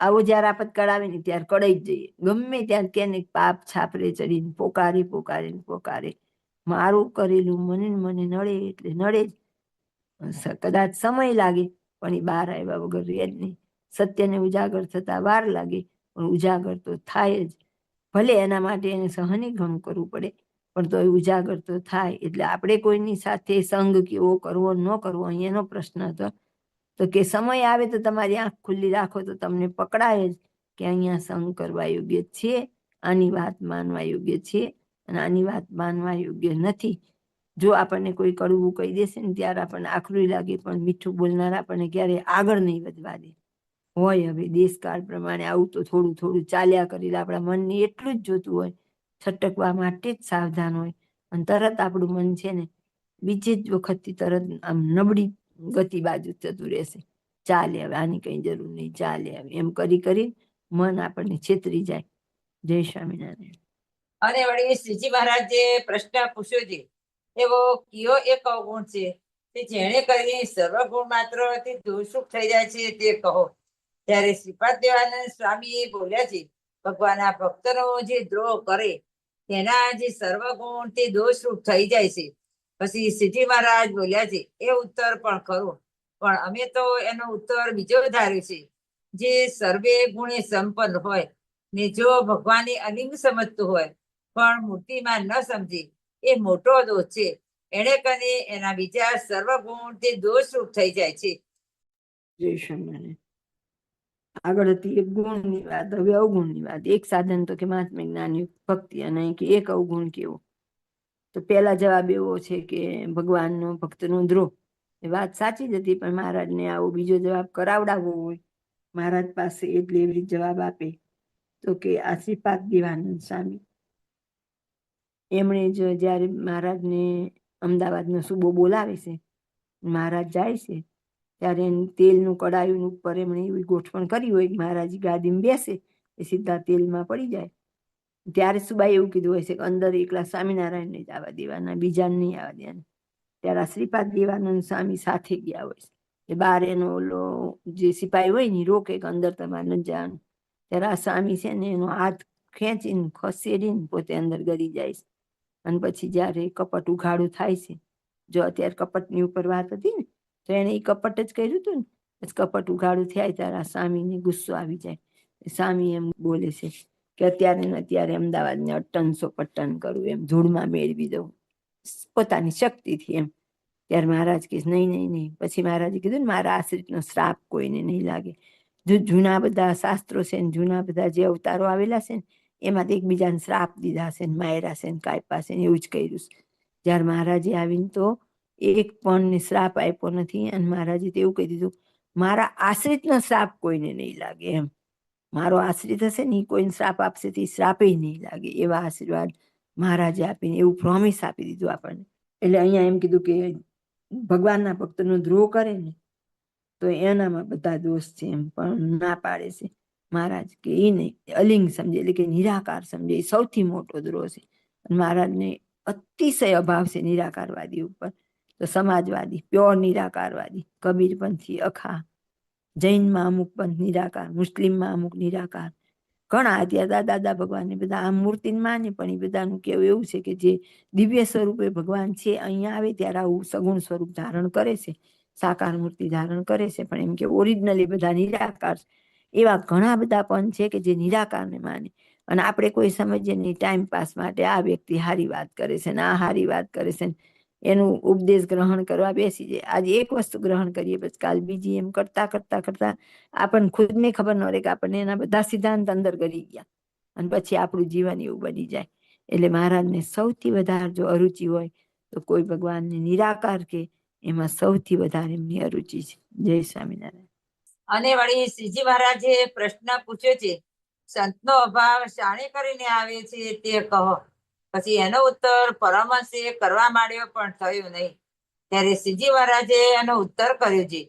આવો જ્યારે આપતકાળ આવે ને ત્યારે કડાઈ જ જઈએ. ગમે ત્યાં કેને પાપ છાપરે ચડીને પોકારે, મારું કરેલું મને નડે એટલે નડે જ. કદાચ સમય લાગે પણ એ બહાર આવ્યા વગર રહે જ નહીં. સત્યને ઉજાગર થતા વાર લાગે પણ ઉજાગર તો થાય જ. ભલે એના માટે એને સહને ઘણું કરવું પડે, પણ તો એ ઉજાગર તો થાય. એટલે આપણે કોઈની સાથે સંગ કેવો કરવો ન કરવો અહીંયાનો પ્રશ્ન હતો. તો કે સમય આવે તો તમારી આંખ ખુલ્લી રાખો તો તમને પકડાય જ કે અહીંયા સંગ કરવા યોગ્ય છે, આની વાત માનવા યોગ્ય છે અને આની વાત માનવા યોગ્ય નથી. જો આપણને કોઈ કડવું કહી દેશે ને ત્યારે આપણને આખરું લાગે, પણ મીઠું બોલનાર આપણને ક્યારેય આગળ નહીં વધવા દે. હોય હવે દેશકાળ પ્રમાણે આવું તો થોડું થોડું ચાલ્યા કરેલ આપણા મનને એટલું જ જોતું હોય, છટકવા માટે જ સાવધાન હોય, અને તરત આપણું મન છે ને બીજે જ વખતથી તરત આમ નબળી ગતિ બાજુ જતું રહેશે. ચાલે હવે આની કઈ જરૂર નહીં, ચાલે હવે એમ કરી કરી મન આપણને છેતરી જાય. જય સ્વામિનારાયણ. અને વળી શ્રીજી મહારાજે પ્રશ્ન પૂછ્યો છે, એવો કયો એક અવગુણ છે કે જેણે કરીને સર્વગુણ માત્રથી દોષરૂપ થઈ જાય છે તે કહો. ત્યારે શ્રીપાદ દેવાનંદ સ્વામી બોલ્યા છે, ભગવાનના ભક્તનો જે દ્રોહ કરે તેના જે સર્વગુણ તે દોષરૂપ થઈ જાય છે. પછી શ્રીજી મહારાજ બોલ્યા છે, એ ઉત્તર પણ ખરો, પણ અમે તો એનો ઉત્તર બીજો ધાર્યો છે. જે સર્વે ગુણે સંપન્ન હોય ને જો ભગવાનની અલિંગ સમજતું હોય પણ મૂર્તિમાં ન સમજે, એ મોટો દોષ છે. એને કરીને એના બીજા સર્વગુણ તે દોષરૂપ થઈ જાય છે. જય સ્વામિનારાયણ. આગળ હતી એક ગુણની વાત, હવે અવગુણની વાત. એક સાધન તો કે મહાત્મ્ય જ્ઞાની ભક્તિ, અને કે એક અવગુણ કેવો. તો પહેલા જવાબ એવો છે કે ભગવાનનો ભક્તનો દ્રોહ. એ વાત સાચી જ હતી, પણ મહારાજને આવો બીજો જવાબ કરાવડાવવો હોય મહારાજ પાસે, એટલે એવી રીતે જવાબ આપે. તો કે આ શ્રીપાદ દેવાનંદ સ્વામી એમણે જ જ્યારે મહારાજને અમદાવાદનો સુબો બોલાવે છે, મહારાજ જાય છે ત્યારે તેલનું કડાયું ઉપર એમણે એવી ગોઠવણ કરી હોય કે મહારાજ ગાદીમાં બેસે એ સીધા તેલમાં પડી જાય. ત્યારે સુબાઈ એવું કીધું હોય છે કે અંદર એકલા સ્વામિનારાયણ ને જ આવવા દેવાના, બીજાને નહીં આવવા દેવાના. ત્યારે આ શ્રીપાદ દેવાનંદ સ્વામી સાથે ગયા હોય છે. એ બાર એનો ઓલો જે સિપાહી હોય ને રોકે કે અંદર તમારે ન જવાનું. ત્યારે આ સ્વામી છે ને એનો હાથ ખેંચીને ખસેડીને પોતે અંદર ગરી જાય છે. અને પછી જ્યારે કપટ ઉઘાડું થાય છે, જો અત્યારે કપટની ઉપર વાત હતી ને, તો એને એ કપટ જ કર્યું હતું ને. પછી કપટ ઉઘાડું થાય ત્યારે આ સ્વામીને ગુસ્સો આવી જાય. સ્વામી એમ બોલે છે કે અત્યારે ને અત્યારે અમદાવાદને અટ્ટનસો પટ્ટન કરું, એમ ધૂળમાં મેળવી દઉં પોતાની શક્તિથી એમ. ત્યારે મહારાજ કહે નહીં નહીં નહીં. પછી મહારાજે કીધું ને મારા આશ્રિતનો શ્રાપ કોઈને નહીં લાગે. જૂના બધા શાસ્ત્રો છે ને જૂના બધા જે અવતારો આવેલા છે ને એમાં એકબીજાને શ્રાપ દીધા છે ને માયરા છે ને કાપ્યા છે ને એવું જ કર્યું છે. જ્યારે મહારાજે આવીને તો એક પણ શ્રાપ આપ્યો નથી, અને મહારાજે તો એવું કહી દીધું મારા આશ્રિતનો શ્રાપ કોઈને નહીં લાગે એમ. મારો આશ્રિત હશે ને એ કોઈને શ્રાપ આપશે તો શ્રાપે નહીં લાગે, એવા આશીર્વાદ મહારાજે આપીને એવું પ્રોમિસ આપી દીધું આપણને. એટલે અહીંયા એમ કીધું કે ભગવાનના ભક્તનો દ્રોહ કરે ને તો એનામાં બધા દોષ છે એમ, પણ ના પાડે છે મહારાજ કે એ નહીં, અલિંગ સમજે એટલે કે નિરાકાર સમજે, એ સૌથી મોટો દ્રોહ છે. મહારાજને અતિશય અભાવ છે નિરાકારવાદી ઉપર. તો સમાજવાદી પ્યોર નિરાકારવાદી, કબીરપંથી અખા, જૈનમાં અમુક પંથ નિરાકાર, મુસ્લિમમાં અમુક નિરાકાર, ઘણા અત્યારે દાદા ભગવાન બધા આમ મૂર્તિમાં ને, પણ એ બધાનું કેવું એવું છે કે જે દિવ્ય સ્વરૂપે ભગવાન છે અહીંયા આવે ત્યારે આવું સગુણ સ્વરૂપ ધારણ કરે છે, સાકાર મૂર્તિ ધારણ કરે છે, પણ એમ કે ઓરિજિનલી બધા નિરાકાર. એવા ઘણા બધા પંથ છે કે જે નિરાકારને માને, અને આપણે કોઈ સમજીએ નહીં, ટાઈમ પાસ માટે આ વ્યક્તિ હારી વાત કરે છે ને આ હારી વાત કરે છે, એનું ઉપદેશ ગ્રહણ કરવા બેસી જાય. આજે એક વસ્તુ ગ્રહણ કરીએ પછી કાલ બીજી, એમ કરતા કરતા કરતા આપણને ખુદને ખબર ન રહે કે આપણને એના બધા સિદ્ધાંત અંદર કરી ગયા, અને પછી આપણું જીવન એવું બની જાય. એટલે મહારાજને સૌથી વધારે જો અરુચિ હોય તો કોઈ ભગવાનને નિરાકાર કે એમાં સૌથી વધારે એમની અરુચિ છે. જય સ્વામિનારાયણ. અને વળી શ્રીજી મહારાજે પ્રશ્ન પૂછ્યો છે, સંતનો અભાવ શાણે કરીને આવે છે તે કહો. પછી એનો ઉત્તર પરમહંસે કરવા માંડ્યો પણ થયો નહીં. ત્યારે શ્રીજી મહારાજે એનો ઉત્તર કર્યો છે,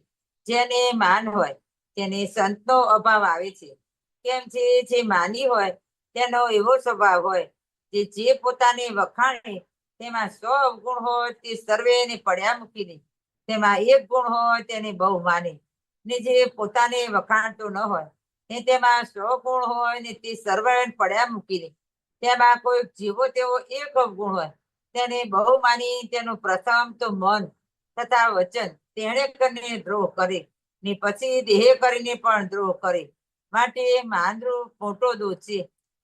જેને માન હોય તેને સંતનો અભાવ આવે છે. કેમ છે, જે માની હોય તેનો એવો સ્વભાવ હોય જે પોતાને વખાણે તેમાં 100 અવગુણ હોય તે સર્વેને પડ્યા મૂકીને તેમાં એક ગુણ હોય તેને બહુ માને, ને જે પોતાને વખાણતો ન હોય ને તેમાં 100 ગુણ હોય ને તે સર્વેને પડ્યા મૂકીને તેમાં કોઈ જીવો તેવો એક અવગુણ હોય તેને બહુ માની તેનું પ્રથમ તો મન તથા વચન તેણે કરીને દ્રોહ કરે, ને પછી દેહ કરીને પણ દ્રોહ કરે. માટે માનરૂપ મોટો દોષ છે,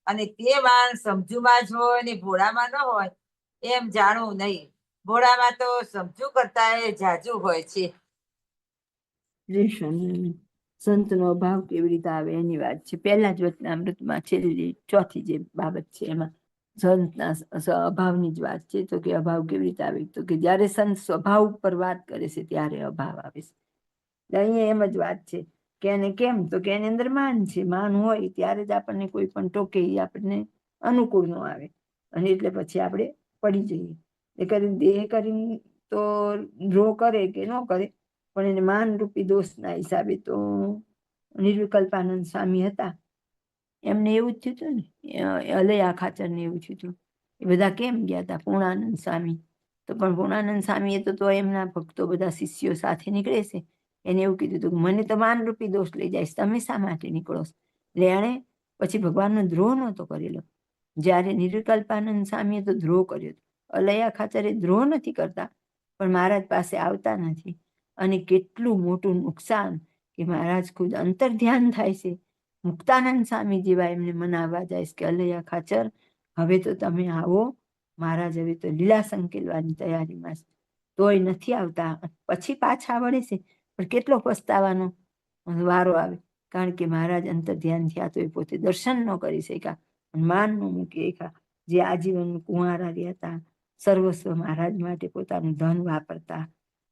અને તે માન સમજુમાં જ હોય ને ભોળામાં ન હોય એમ જાણવું નહીં. ભોળામાં તો સમજુ કરતા એ જાજુ હોય છે. સંતનો અભાવ કેવી રીતે આવે એની વાત છે. પહેલા જ વચનામૃતમાં છેલ્લી ચોથી જે બાબત છે એમાં સંતના અભાવની જ વાત છે. તો કે અભાવ કેવી રીતે આવે? તો કે જ્યારે સંત સ્વભાવ ઉપર વાત કરે છે ત્યારે અભાવ આવે છે. એટલે અહીંયા એમ જ વાત છે કે એને કેમ? તો કે એની અંદર માન છે. માન હોય ત્યારે જ આપણને કોઈ પણ ટોકે એ આપણને અનુકૂળ ન આવે, અને એટલે પછી આપણે પડી જઈએ. એ કરીને દેહ કરીને તો ડ્રો કરે કે ન કરે, પણ એને માનરૂપી દોષના હિસાબે તો નિર્વિકલ્પાનંદ સ્વામી હતા, એમને એવું જ થયું હતું ને, અલૈયા ખાચરને એવું થયું હતું. એ બધા કેમ ગયા હતા? પૂર્ણાનંદ સ્વામી. તો પણ પૂર્ણાનંદ સ્વામીએ તો એમના ભક્તો બધા શિષ્યો સાથે નીકળે છે. એને એવું કીધું હતું કે મને તો માનરૂપી દોષ લઈ જાય, તમે શા માટે નીકળો? એટલે એણે પછી ભગવાનનો દ્રોહ નહોતો કરેલો. જ્યારે નિર્વિકલ્પાનંદ સ્વામીએ તો દ્રોહ કર્યો હતો. અલૈયા ખાચરે દ્રોહ નથી કરતા, પણ મહારાજ પાસે આવતા નથી, અને કેટલું મોટું નુકસાન કે મહારાજ ખુદ અંતર ધ્યાન થાય છે. મુક્તાનંદ સ્વામી જેવા એમને મનાવવા જાય કે અલૈયા ખાચર, હવે તો તમે આવો. મહારાજ હવે તો લીલા સંકેલવાની તૈયારીમાં છે. તોય નથી આવતા. પછી પાછા વળે છે, પણ કેટલો પસ્તાવાનો વારો આવે, કારણ કે મહારાજ અંતર ધ્યાન થયા તો એ પોતે દર્શન ન કરી શક્યા, માન ન મૂકી શક્યા. જે આજીવન કુંવારા રહ્યા હતા, સર્વસ્વ મહારાજ માટે પોતાનું ધન વાપરતા,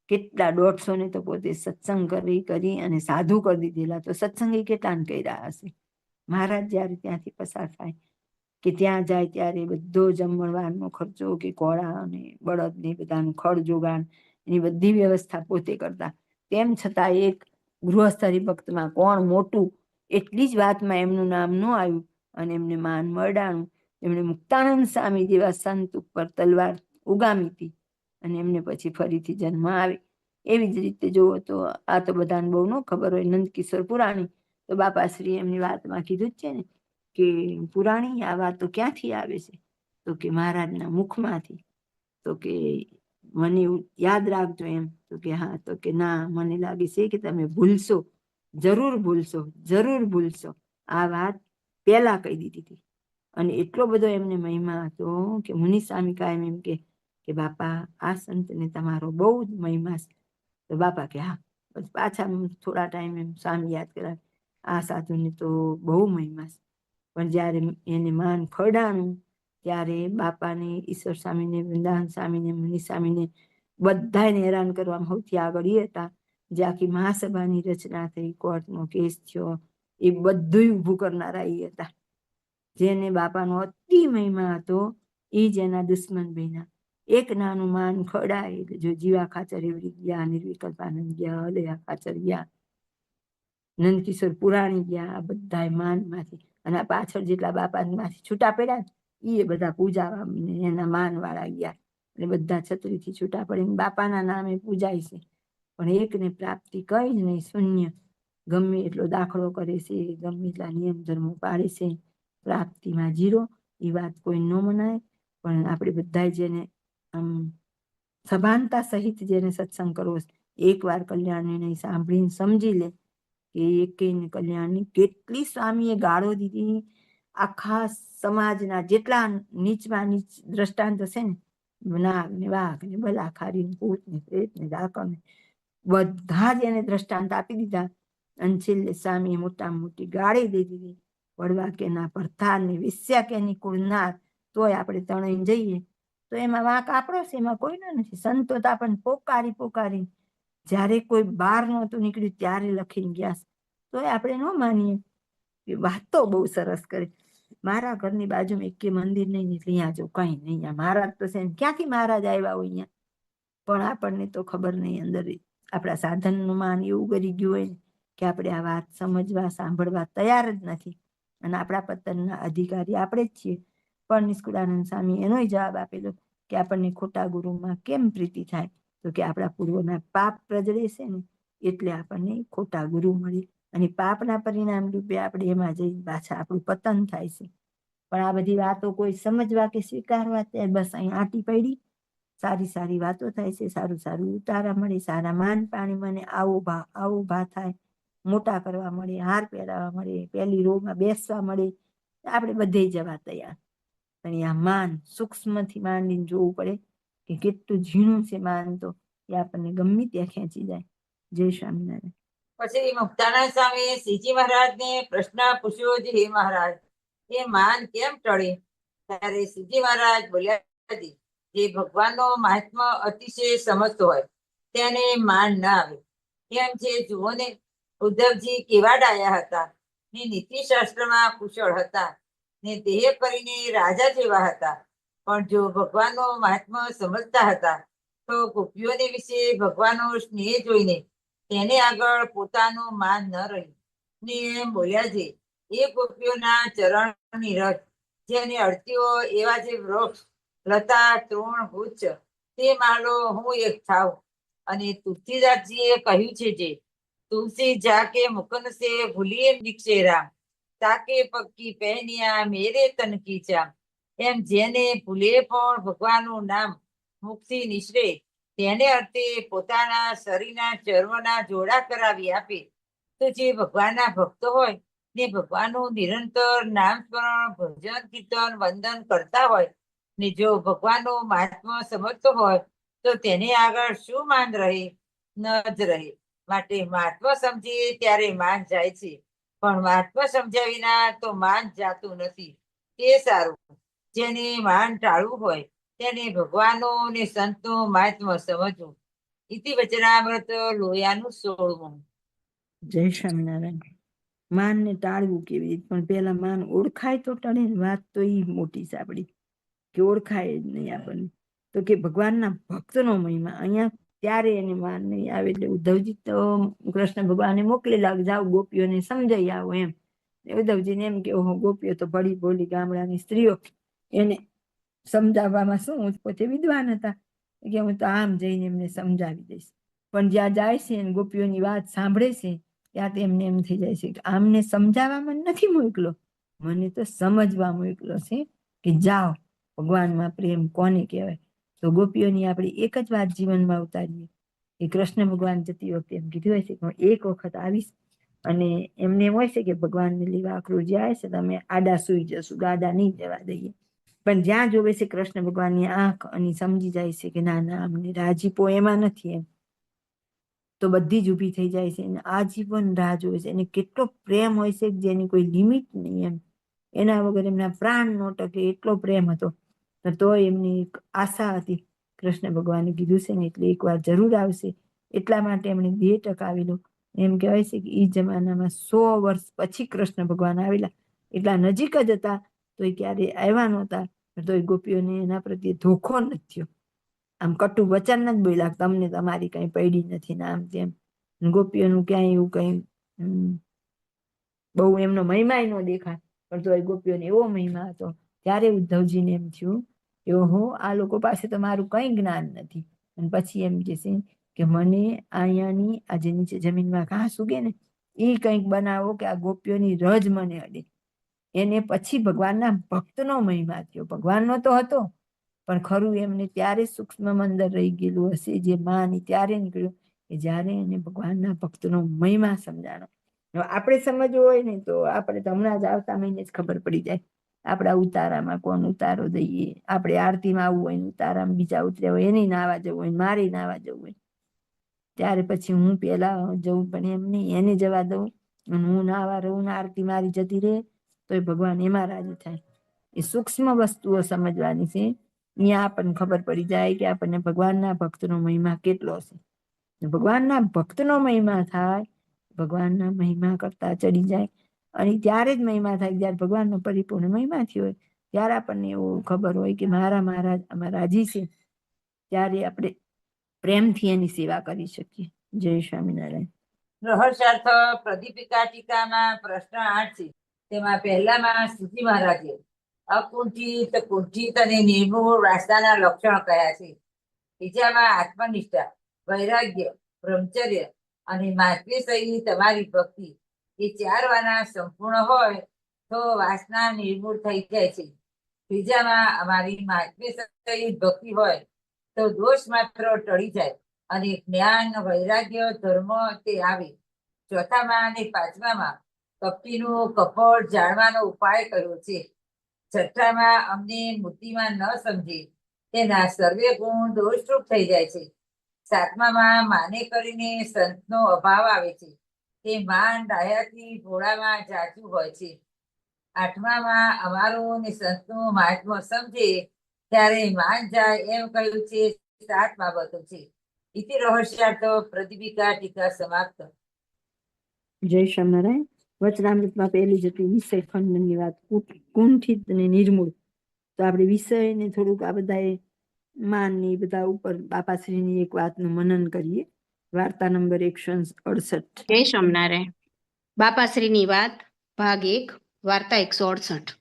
કેટલા 150 ને તો પોતે સત્સંગ કરી અને સાધુ કરી દીધેલા. તો સત્સંગ કેટલાને કર્યા હશે? મહારાજ જ્યારે ત્યાંથી પસાર થાય કે ત્યાં જાય ત્યારે બધો જમણવારનો ખર્ચો કે ઘોડા અને બળદ ને બધાનું ખડ જોગાણ, એની બધી વ્યવસ્થા પોતે કરતા. તેમ છતાં એક ગૃહસ્થ હરિભક્તમાં કોણ મોટું, એટલી જ વાતમાં એમનું નામ ન આવ્યું અને એમને માન મળડાણું. એમણે મુક્તાનંદ સ્વામી જેવા સંત ઉપર તલવાર ઉગામી હતી, અને એમને પછી ફરીથી જન્મ આવે. એવી જ રીતે જુઓ તો આ તો બધાને બહુ ન ખબર હોય. નંદકિશોર પુરાણી તો બાપાશ્રી એમની વાતમાં કીધું જ છે ને કે પુરાણી આ વાતો ક્યાંથી આવે છે? તો કે મહારાજના મુખમાંથી. તો કે મને યાદ રાખજો એમ. તો કે હા. તો કે ના, મને લાગે છે કે તમે ભૂલશો, જરૂર ભૂલશો, જરૂર ભૂલશો. આ વાત પહેલા કહી દીધી હતી. અને એટલો બધો એમને મહિમા હતો કે મુનિ સ્વામી કાયમ એમ કે બાપા આ સંતને તમારો બહુ જ મહિમા છે. તો બાપા કે હા. પાછા થોડા ટાઈમ એમ સ્વામી યાદ કરાવે, આ સાધુને તો બહુ મહિમા છે. પણ જ્યારે એને માન ખરડાણું ત્યારે બાપાને, ઈશ્વર સ્વામીને, વૃંદાવન સ્વામીને, મુનિ સ્વામીને બધાને હેરાન કરવામાં સૌથી આગળ એ હતા. જે આખી મહાસભાની રચના થઈ, કોર્ટનો કેસ થયો, એ બધું ઊભું કરનારા એ હતા. જેને બાપાનો અતિ મહિમા હતો એ જ એના દુશ્મન બન્યા. એક નાનું માન ખડાય એટલે જો જીવા ખાચર એવડી ગયા, નિર્વિકલ્પાનંદ ગયા, અલૈયા ખાચર ગયા, નંદકિશોર પુરાણી ગયા, આ બધા માનમાંથી. અને આ પાછળ જેટલા બાપામાંથી છૂટા પડ્યા એ બધા પૂજા એના માન વાળા ગયા, એટલે બધા છત્રીથી છૂટા પડીને બાપાના નામે પૂજાય છે. પણ એકને પ્રાપ્તિ કઈ જ નહીં, શૂન્ય. ગમે એટલો દાખલો કરે છે, ગમે એટલા નિયમ ધર્મો પાડે છે, પ્રાપ્તિમાં 0. એ વાત કોઈ ન મનાય. પણ આપણે બધા જેને આમ સભાનતા સહિત જેને સત્સંગ કરવો, એકવાર કલ્યાણની નહીં સાંભળીને સમજી લે કે એકેયને કલ્યાણની કેટલી સ્વામીએ ગાળો દીધી. આખા સમાજના જેટલા નીચમાં નીચ દ્રષ્ટાંત હશે ને, નાગ ને વાઘ ને બલાખારી ને ભૂત ને પ્રેત ને ડાકણ ને બધા જ એને દ્રષ્ટાંત આપી દીધા. અને છેલ્લે સ્વામીએ મોટામાં મોટી ગાળી દઈ દીધી. વડવા કેના ભરથાર ને વિસ્યા કેની કુળનાર, તોય આપણે તણાઈને જઈએ તો એમાં વાંક આપણો છે, એમાં કોઈનો નથી. સંતો તો આપણને પોકારી જ્યારે કોઈ બહાર નહોતું નીકળ્યું ત્યારે લખીને ગયા, તોય આપણે ન માનીએ. એ વાતો બહુ સરસ કરે. મારા ઘરની બાજુમાં એક મંદિર નહીં, અહીંયા જો કઈ નહીં. મહારાજ તો છે, ક્યાંથી મહારાજ આવ્યા હોય અહીંયા? પણ આપણને તો ખબર નહીં. અંદર આપણા સાધનનું માન એવું કરી ગયું હોય કે આપણે આ વાત સમજવા સાંભળવા તૈયાર જ નથી. અને આપણા પતનના અધિકારી આપણે જ છીએ. પણ નિષ્કુળાનંદ સ્વામી એનો જવાબ આપેલો કે આપણને ખોટા ગુરુમાં કેમ પ્રીતિ થાય? તો કે આપણા પૂર્વના પાપ પ્રજળે છે ને, એટલે આપણને ખોટા ગુરુ મળે, અને પાપના પરિણામ રૂપે આપણે એમાં જઈ પાછા આપણું પતન થાય છે. પણ આ બધી વાતો કોઈ સમજવા કે સ્વીકારવા ત્યારે બસ અહીં આંટી પડી. સારી વાતો થાય છે, સારું ઉતારા મળે, સારા માન પાણી મને આવો ભા થાય, મોટા કરવા મળે, હાર પહેરાવા મળે, પહેલી રોમાં બેસવા મળે, આપણે બધે જવા તૈયાર. પણ આ માન સૂક્ષ્મથી માંડીને જોવું પડે કે કેટલું ઝીણું છે માન, તો એ આપણને ગમે ત્યાં ખેંચી જાય. જય સ્વામિનારાયણ. પછી મુક્તાનંદ સ્વામી શ્રીજી મહારાજને પ્રશ્ન પૂછ્યો, હે મહારાજ, એ માન કેમ ટળે? ત્યારે શ્રીજી મહારાજ બોલ્યા હતી, જે ભગવાનનો મહાત્મા અતિશય સમજતો હોય તેને માન ના આવે. કેમ છે જુઓ ને, ઉદ્ધવજી કેવા ડાયા હતા ને નીતિશાસ્ત્રમાં કુશળ હતા ને દેહ કરીને રાજા જેવા હતા. પણ જો ભગવાનનો મહાત્મા સમજતા હતા તો ગોપીઓને વિશે ભગવાનનો સ્નેહ જોઈને તેને આગળ પોતાનું માન ન રહ્યું ને એમ બોલ્યા છે, એ ગોપીઓના ચરણની રજ જેને અડતી હોય એવા જે વૃક્ષ લતા તૃણ ગુચ્છ તે માલો હું એક થાવ. અને તુલસીદાસજીએ કહ્યું છે જે, તુલસી જાકે મુકન સે ભૂલીએ નિક્ષેરા તાકે પક્કી પહેનિયા મેરે તન કી ચામ. એમ જેને ભૂલે પણ ભગવાનનું નામ મુખથી નિસરે તેને અર્થે પોતાના શરીરના ચર્મના જોડા કરાવી આપે. તો જે ભગવાનના ભક્તો હોય ને ભગવાનનું નિરંતર નામ સ્મરણ ભજન કીર્તન વંદન કરતા હોય ને જો ભગવાનનો મહાત્મા સમજતો હોય તો તેને આગળ શું માન રહે? ન જ રહે. માટે મહાત્મા સમજીએ ત્યારે માન જાય છે, પણ મહાત્મા સમજ્યા વિના તો માન જાતું નથી. તે સારું. જેને માન ટાળવું હોય તેને ભગવાનનો ને સંતનો મહાત્મા સમજવું. ઇતિ વચનામૃત લોયાનું 16મું. જય સ્વામિનારાયણ. માનને ટાળવું કેવી રીતે? પણ પેલા માન ઓળખાય તો ટળે ને. વાત તો ઈ મોટી છે આપણી, કે ઓળખાય જ નહીં આપણને. તો કે ભગવાનના ભક્તનો મહિમા અહીંયા ત્યારે એને માન નહીં આવે. એટલે ઉદ્ધવજી તો કૃષ્ણ ભગવાને મોકલેલા, જાઓ ગોપીઓને સમજાઈ આવો એમ. ઉદ્ધવજીને એમ કે ઓહો, ગોપીઓ તો ભળી ભોળી ગામડાની સ્ત્રીઓ, એને સમજાવવામાં શું, હું પોતે વિદ્વાન હતા કે હું તો આમ જઈને એમને સમજાવી દઈશ. પણ જ્યાં જાય છે અને ગોપીઓની વાત સાંભળે છે ત્યાં તો એમને એમ થઈ જાય છે કે આમને સમજાવવામાં નથી મોકલો, મને તો સમજવા મોકલો છે કે જાઓ ભગવાનમાં પ્રેમ કોને કહેવાય. તો ગોપીઓની આપણે એક જ વાત જીવનમાં ઉતારીએ કે કૃષ્ણ ભગવાન જતી વખતે એમ કીધું હોય છે કે હું એક વખત આવીશ અને એમને એમ હોય છે કે ભગવાનને લેવા આખરું જાય છે, તમે આડા સુઈ જશું, ગાડા નહીં જવા દઈએ. પણ જ્યાં જોવે છે કૃષ્ણ ભગવાનની આંખ અને સમજી જાય છે કે ના ના, અમને રાજીપો એમાં નથી એમ, તો બધી જ ઊભી થઈ જાય છે અને આજીવન રાહ જોવે છે. એને કેટલો પ્રેમ હોય છે જેની કોઈ લિમિટ નહીં એમ. એના વગર એમના પ્રાણ નો ટકે એટલો પ્રેમ હતો. તો એમની એક આશા હતી, કૃષ્ણ ભગવાને કીધું છે ને એટલે એકવાર જરૂર આવશે. એટલા માટે એમણે દેહ ટકાવેલો. એમ કહેવાય છે કે એ જમાનામાં 100 વર્ષ પછી કૃષ્ણ ભગવાન આવેલા. એટલા નજીક જ હતા તો એ ક્યારે આવ્યા નહોતા, તો એ ગોપીઓને એના પ્રત્યે ધોખો નથી થયો. આમ કટુ વચન નથી બોલ્યા, તમને તમારી કઈ પડી નથી ને આમ તેમ. ગોપીઓનું ક્યાંય એવું કઈ બહુ એમનો મહિમા ન દેખાય, પણ તો એ ગોપીઓને એવો મહિમા હતો. ત્યારે ઉદ્ધવજીને એમ થયું કે ઓહો, આ લોકો પાસે તો મારું કઈ જ્ઞાન નથી. અને પછી એમ કે છે કે મને અહીંયાની આજે નીચે જમીનમાં ઘાસ ઉગે ને એ કંઈક બનાવો કે આ ગોપીઓની રજ મને અડે. એને પછી ભગવાનના ભક્તનો મહિમા થયો. ભગવાનનો તો હતો પણ ખરું એમને ત્યારે સૂક્ષ્મ અંદર રહી ગયેલું હશે, જે માની ત્યારે નીકળ્યું કે જ્યારે એને ભગવાનના ભક્તનો મહિમા સમજાણો. આપણે સમજવું હોય ને તો આપણે તો હમણાં જ આવતા મહિને જ ખબર પડી જાય. આપણા ઉતારામાં કોણ ઉતારો દઈએ, આપણે આરતીમાં આવવું હોય ને ઉતારામાં બીજા ઉતર્યા હોય એને નાવા જવું હોય, મારે નાવા જવું હોય, ત્યારે પછી હું પેલા જવું, પણ એમ નહીં, એને જવા દઉં અને હું નાવા રહું ને આરતી મારી જતી રહે તો એ ભગવાન એમાં રાજી થાય. એ સૂક્ષ્મ વસ્તુઓ સમજવાની છે. અહીંયા આપણને ખબર પડી જાય કે આપણને ભગવાનના ભક્તનો મહિમા કેટલો છે. ભગવાનના ભક્તનો મહિમા થાય, ભગવાનના મહિમા કરતા ચડી જાય. અને ત્યારે જ મહિમા થાય જ્યારે ભગવાનનો પરિપૂર્ણ મહિમા થયો હોય. ત્યારે આપણને એવું ખબર હોય કે મારા મહારાજ આમાં રાજી છે, ત્યારે આપણે પ્રેમથી એની સેવા કરી શકીએ. જય સ્વામિનારાયણ. રહસ્યાર્થ પ્રદીપિકા ટીકામાં પ્રશ્ન 8 છે. તેમાં પહેલામાં શ્રીજી મહારાજે અકુંઠિત, કુંઠિત અને નિર્મૂળ વાસનાના લક્ષણ કયા છે. બીજામાં આત્મનિષ્ઠા, વૈરાગ્ય, બ્રહ્મચર્ય અને માધ્ય સહિત તમારી ભક્તિ એ 4 વાના સંપૂર્ણ હોય તો વાસના નિર્મૂળ થઈ જાય છે. ત્રીજામાં અમારી માધ્ય સહિત ભક્તિ હોય તો દોષ માત્ર ટળી જાય અને જ્ઞાન, વૈરાગ્ય, ધર્મ તે આવે. ચોથામાં અને પાંચમામાં કપટીનું કપટ જાણવાનો ઉપાય કર્યો છે. છઠ્ઠામાં અમને મૂર્તિમાં ન સમજે તેના સર્વે ગુણ દોષરૂપ થઈ જાય છે. સાતમામાં માને કરીને સંતનો અભાવ આવે છે. તે માન ડાયાથી ભોળામાં જાચું હોય છે. આઠમામાં અમારું ને સંતનું મહાત્મ્ય સમજે ત્યારે માન જાય એમ કહ્યું છે. 7 બાબતો છે. ઇતિ રહસ્યાર્થ પ્રદીપિકા ટીકા સમાપ્ત. જય સ્વામિનારાયણ. વચનામૃતમાં પહેલી જતી વિષય ખંડનની વાત, કુંઠિત અને નિર્મૂળ. તો આપણે વિષયને થોડુંક આ બધા માનની બધા ઉપર બાપાશ્રીની એક વાતનું મનન કરીએ. વાર્તા નંબર 168. જય સ્વામિનારાયણ. બાપાશ્રીની વાત ભાગ 1, વાર્તા 168.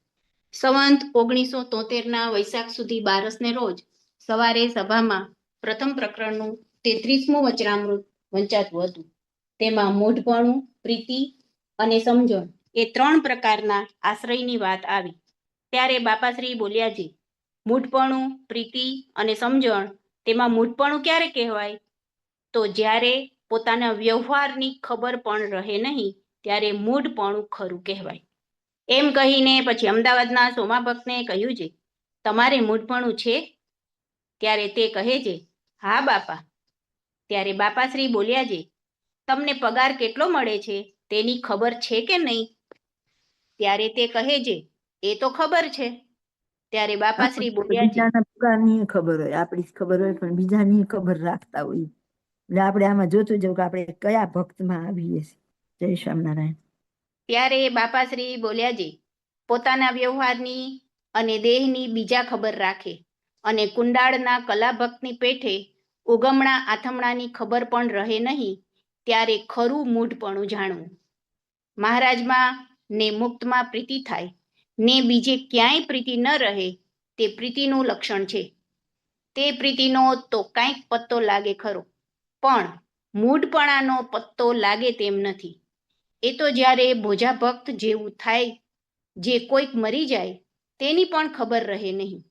સંવંત 1973 વૈશાખ સુધી 12ને રોજ સવારે સભામાં પ્રથમ પ્રકરણનું 33મું વચનામૃત વંચાતું હતું. તેમાં મૂઢપણું, પ્રીતિ અને સમજણ એ 3 પ્રકારના આશ્રયની વાત આવી. ત્યારે બાપાશ્રી બોલ્યા છે, મૂઢપણું, પ્રીતિ અને સમજણ, તેમાં મૂઢપણું ક્યારે કહેવાય? તો જ્યારે પોતાના વ્યવહારની ખબર પણ રહે નહીં ત્યારે મૂઢપણું ખરું કહેવાય. એમ કહીને પછી અમદાવાદના સોમાભક્તને કહ્યું છે, તમારે મૂઢપણું છે? ત્યારે તે કહે છે, હા બાપા. ત્યારે બાપાશ્રી બોલ્યા છે, તમને પગાર કેટલો મળે છે તેની ખબર છે કે નહીં? ત્યારે તે કહે છે, એ તો ખબર છે. ત્યારે બાપાશ્રી બોલ્યા છે, બીજાના પગારની ખબર હોય, આપણી ખબર હોય પણ બીજાની ખબર રાખતા હોય. એટલે આપણે આમાં જોતું જવું કે આપણે કયા ભક્તમાં આવીએ છીએ. જય સ્વામિનારાયણ. ત્યારે બાપાશ્રી બોલ્યા છે, પોતાના વ્યવહારની અને દેહની બીજા ખબર રાખે અને કુંડાળના કલાભક્તની પેઠે ઉગમણા આથમણાની ખબર પણ રહે નહીં ત્યારે ખરું મૂઢપણું જાણવું. મહારાજમાં ને મુક્તમાં પ્રીતિ થાય ને બીજે ક્યાંય પ્રીતિ ન રહે તે પ્રીતિનું લક્ષણ છે. તે પ્રીતિનો તો કાંઈક પત્તો લાગે ખરો, પણ મૂઢપણાનો પત્તો લાગે તેમ નથી. એ તો જ્યારે ભોજા ભક્ત જેવું થાય, જે કોઈક મરી જાય તેની પણ ખબર રહે નહીં.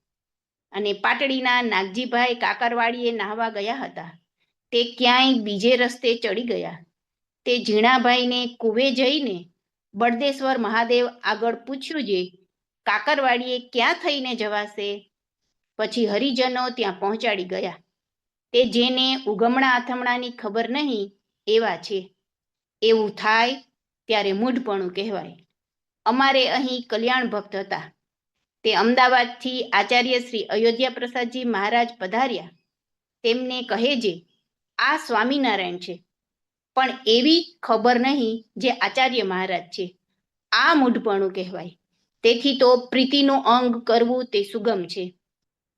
અને પાટડીના નાગજીભાઈ કાકરવાડીએ નાહવા ગયા હતા. તે ક્યાંય બીજે રસ્તે ચડી ગયા. તે ઝીણાભાઈને કુવે જઈને બળદેશ્વર મહાદેવ આગળ પૂછ્યું છે, કાકરવાડીએ ક્યાં થઈને જવાશે? પછી હરિજનો ત્યાં પહોંચાડી ગયા. તે જેને ઉગમણા આથમણાની ખબર નહીં એવા છે. એવું થાય ત્યારે મૂઢપણું કહેવાય. અમારે અહીં કલ્યાણ ભક્ત હતા. તે અમદાવાદથી આચાર્ય શ્રી અયોધ્યા પ્રસાદજી મહારાજ પધાર્યા. તેમને કહે છે, આ સ્વામિનારાયણ છે, પણ એવી ખબર નહીં જે આચાર્ય મહારાજ છે. આ મૂઢપણું કહેવાય. તેથી તો પ્રીતિનું અંગ કરવું તે સુગમ છે.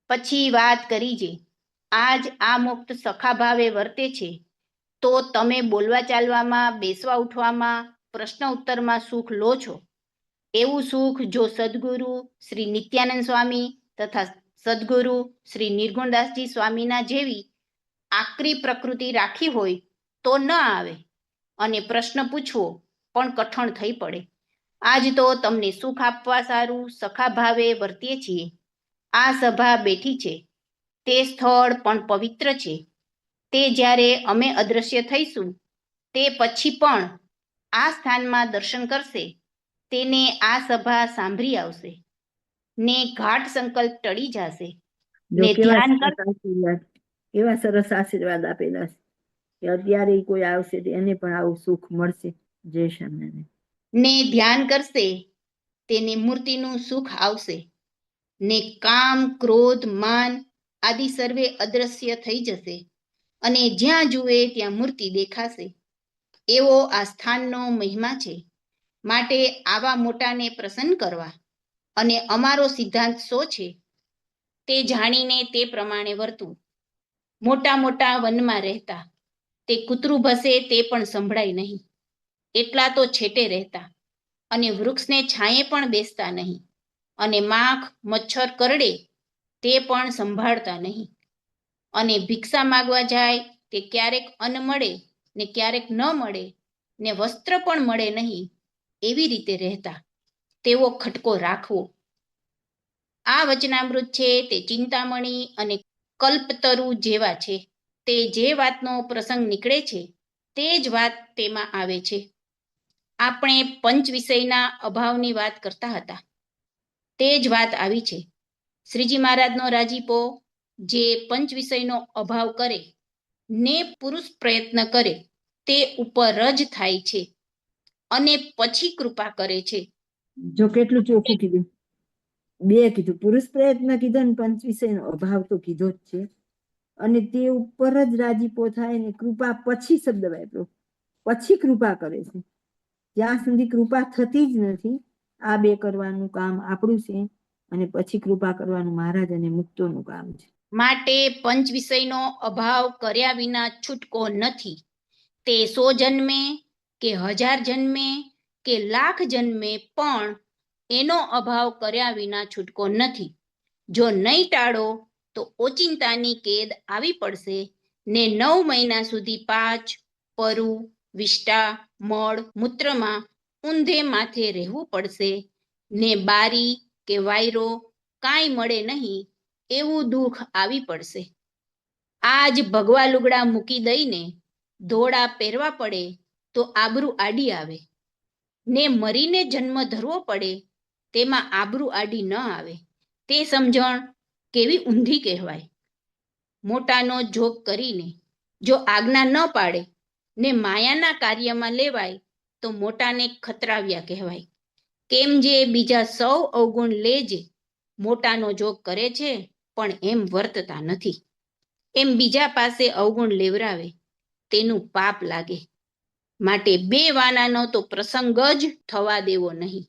પછી વાત કરી છે, આજ આ મુક્ત સખા ભાવે વર્તે છે, તો તમે બોલવા ચાલવામાં, બેસવા ઉઠવામાં, પ્રશ્ન ઉત્તરમાં સુખ લો છો. એવું સુખ જો સદગુરુ શ્રી નિત્યાનંદ સ્વામી તથા સદગુરુ શ્રી નિર્ગુણદાસજી સ્વામીના જેવી આકરી પ્રકૃતિ રાખી હોય તો ન આવે અને પ્રશ્ન પૂછવો પણ કઠણ થઈ પડે. આજ તો તમને સુખ આપવા સારું સખા ભાવે વર્તીએ છીએ. આ સભા બેઠી છે તે સ્થળ પણ પવિત્ર છે. તે જ્યારે અમે અદ્રશ્ય થઈશું તે પછી પણ આ સ્થાનમાં દર્શન કરશે તેને આ સભા સાંભળી આવશે ને ઘાટ સંકલ્પ ટળી જશે ને ધ્યાન કેવા સરસ આશીર્વાદ આપેલા છે કે અત્યારે કોઈ આવશે એને પણ આવું સુખ મળશે. જય સ્વામિનારાયણ. ને ધ્યાન કરશે તેને મૂર્તિનું સુખ આવશે ને કામ, ક્રોધ, માન આદિ સર્વે અદ્રશ્ય થઈ જશે અને જ્યાં જુએ ત્યાં મૂર્તિ દેખાશે. એવો આ સ્થાનનો મહિમા છે. માટે આવા મોટાને પ્રસન્ન કરવા અને અમારો સિદ્ધાંત શો છે તે જાણીને તે પ્રમાણે વર્તવું. મોટા મોટા વનમાં રહેતા, તે કૂતરું ભસે તે પણ સંભળાય નહીં એટલા તો છેટે રહેતા અને વૃક્ષને છાંયે પણ બેસતા નહીં અને માખ મચ્છર કરડે તે પણ સંભાળતા નહીં અને ભિક્ષા માગવા જાય તે ક્યારેક અન્ન મળે ને ક્યારેક ન મળે ને વસ્ત્ર પણ મળે નહીં એવી રીતે રહેતા. તેવો ખટકો રાખવો. આ વચનામૃત છે તે ચિંતામણી અને કલ્પતરુ જેવા છે. તે જે વાતનો પ્રસંગ નીકળે છે તે જ વાત તેમાં આવે છે. આપણે પંચ વિષયના અભાવની વાત કરતા હતા તે જ વાત આવી છે. શ્રીજી મહારાજનો રાજીપો જે પંચ વિષયનો અભાવ કરે ને પુરુષ પ્રયત્ન કરે તે ઉપર જ થાય છે અને પછી કૃપા કરે છે. જો કેટલું ચોખ્ખું કીધું, બે કીધું, પુરુષ પ્રયત્ન કીધો ને પંચ વિષયનો અભાવ તો કીધો જ છે, અને તે ઉપર જ રાજીપો થાય ને કૃપા પછી શબ્દ વાપરો, પછી કૃપા કરે છે. જ્યાં સુધી કૃપા થતી જ નથી, આ બે કરવાનું કામ આપણું છે, અને પછી કૃપા કરવાનું મહારાજ અને મુક્તોનું કામ છે. માટે પંચ વિષયનો અભાવ કર્યા વિના છૂટકો નથી. તે 100 જન્મે કે 1000 જન્મે કે લાખ જન્મે પણ એનો અભાવ કર્યા વિના છૂટકો નથી. જો નહીં ટાળો તો ઓચિંતાની કેદ આવી પડશે ને 9 મહિના સુધી પાચ, પરુ, વિષ્ટા, મળ, મૂત્રમાં ઊંધે માથે રહેવું પડશે ને બારી કે વાયરો કાંઈ મળે નહીં એવું દુઃખ આવી પડશે. આજ ભગવા લુગડા મૂકી દઈને ધોળા પહેરવા પડે તો આબરૂ આડી આવે, ને મરીને જન્મ ધરવો પડે તેમાં આબરૂ આડી ન આવે. તે સમજણ કેવી ઊંધી કહેવાય. મોટાનો જોગ કરીને જો આજ્ઞા ન પાડે ને માયાના કાર્યમાં લેવાય તો મોટાને ખતરાવ્યા કહેવાય. કેમ જે બીજા સૌ અવગુણ લેજે મોટાનો જોગ કરે છે પણ એમ વર્તતા નથી, એમ બીજા પાસે અવગુણ લેવરાવે તેનું પાપ લાગે. માટે બે વાનાનો તો પ્રસંગ જ થવા દેવો નહીં.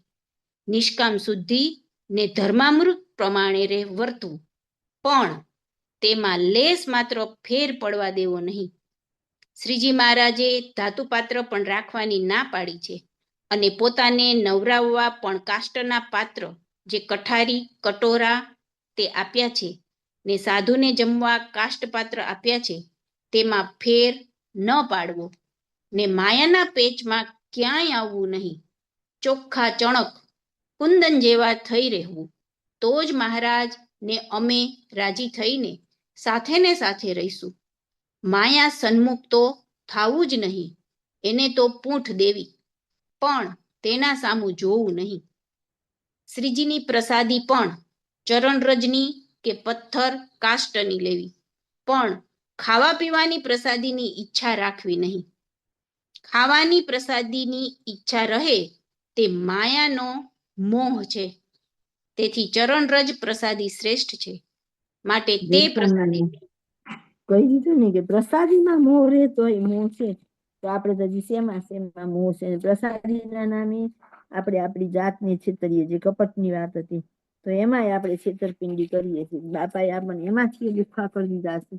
નિષ્કામ શુદ્ધિ ને ધર્મામૃત પ્રમાણે વર્તવું, પણ તેમાં લેસ માત્ર ફેર પડવા દેવો નહીં. શ્રીજી મહારાજે ધાતુપાત્ર પણ રાખવાની ના પાડી છે, અને પોતાને નવરાવવા પણ કાષ્ટના પાત્ર જે કઠારી, કટોરા તે આપ્યા છે, ને સાધુને જમવા કાષ્ટપાત્ર આપ્યા છે, તેમાં ફેર ન પાડવો, ને માયાના પેચમાં ક્યાંય આવવું નહીં. ચોખ્ખા ચણક કુંદન જેવા થઈ રહેવું, તો જ મહારાજ ને અમે રાજી થઈને સાથે ને સાથે રહીશું. માયા સન્મુખ તો થાવું જ નહીં, એને તો પૂંઠ દેવી, પણ તેના સામું જોવું નહીં. શ્રીજીની પ્રસાદી પણ ચરણરજની કે પથ્થર કાષ્ટની લેવી, પણ ખાવા પીવાની પ્રસાદીની ઈચ્છા રાખવી નહીં. ખાવાની પ્રસાદીની ઈચ્છા રહે તે માયાનો મોહ છે. તેથી ચરણરજ પ્રસાદી શ્રેષ્ઠ છે. માટે તે પ્રસાદી કહી દીધું ને કે પ્રસાદીમાં મોહ રહે તોય મોહ છે, તો આપણે તો હજી શેમાં મોહ છે. પ્રસાદીના નામે આપણે આપણી જાતને છેતરીએ, જે કપટની વાત હતી, તો એમાંય આપણે છેતરપિંડી કરીએ છીએ. બાપાએ આપણને એમાંથી દુઃખા કરી દીધા છે.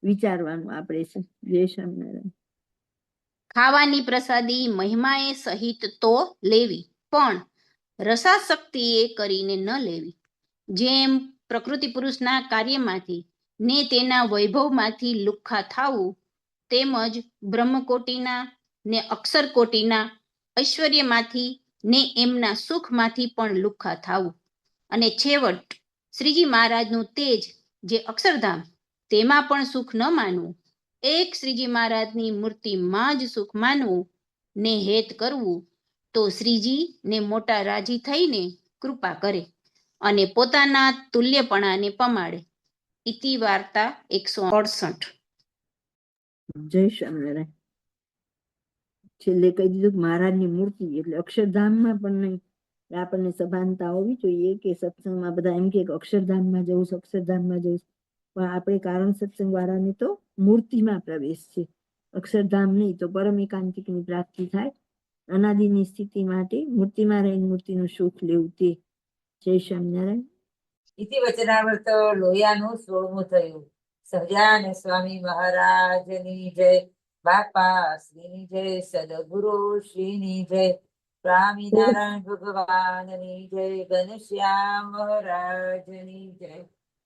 વિચારવાનું આપણે છે. જય સ્વામિનારાયણ. ખાવાની પ્રસાદી મહિમાએ સહિત તો લેવી, પણ રસાશક્તિ એ કરીને ન લેવી. જેમ પ્રકૃતિ પુરુષના કાર્યમાંથી ને તેના વૈભવમાંથી લુખ્ખા થાવું, તેમજ બ્રહ્મકોટીના ને અક્ષરકોટીના ઐશ્વર્યમાંથી ને એમના સુખમાંથી પણ લુખ્ખા થાવું, અને છેવટ શ્રીજી મહારાજનું તેજ જે અક્ષરધામ તેમાં પણ સુખ ન માનવું. એક શ્રીજી મહારાજની મૂર્તિમાં જ સુખ માનવું ને હેત કરવું, તો શ્રીજી ને મોટા રાજી થઈને કૃપા કરે અને પોતાના તુલ્યપણાને પમાડે. ઇતિ વાર્તા 168. જય સ્વામિનારાયણ. છેલ્લે કહી દીધું કે મહારાજની મૂર્તિ એટલે અક્ષરધામમાં પણ નહીં. આપણને સભાનતા હોવી જોઈએ કે સત્સંગમાં બધા એમ કે અક્ષરધામમાં જવું છે, અક્ષરધામમાં જવું, પણ આપણે કારણ સત્સંગ વાળાને તો મૂર્તિમાં પ્રવેશ છે, અક્ષરધામ નહીં. તો પરમ એકાંતિકની પ્રાપ્તિ થાય. અનાદિની સ્થિતિ માટે મૂર્તિમાં રહીને મૂર્તિનું સુખ લેવું તે. જય સ્વામિનારાયણ. ઇતિ વચનામૃત લોહિયાનું 16મું થયું. સહજાનંદ સ્વામી મહારાજની જય, બાપા શ્રીની જય, સદગુરુ શ્રીની જય, સ્વામિનારાયણ ભગવાનની જય, ઘનશ્યામ મહારાજની જય.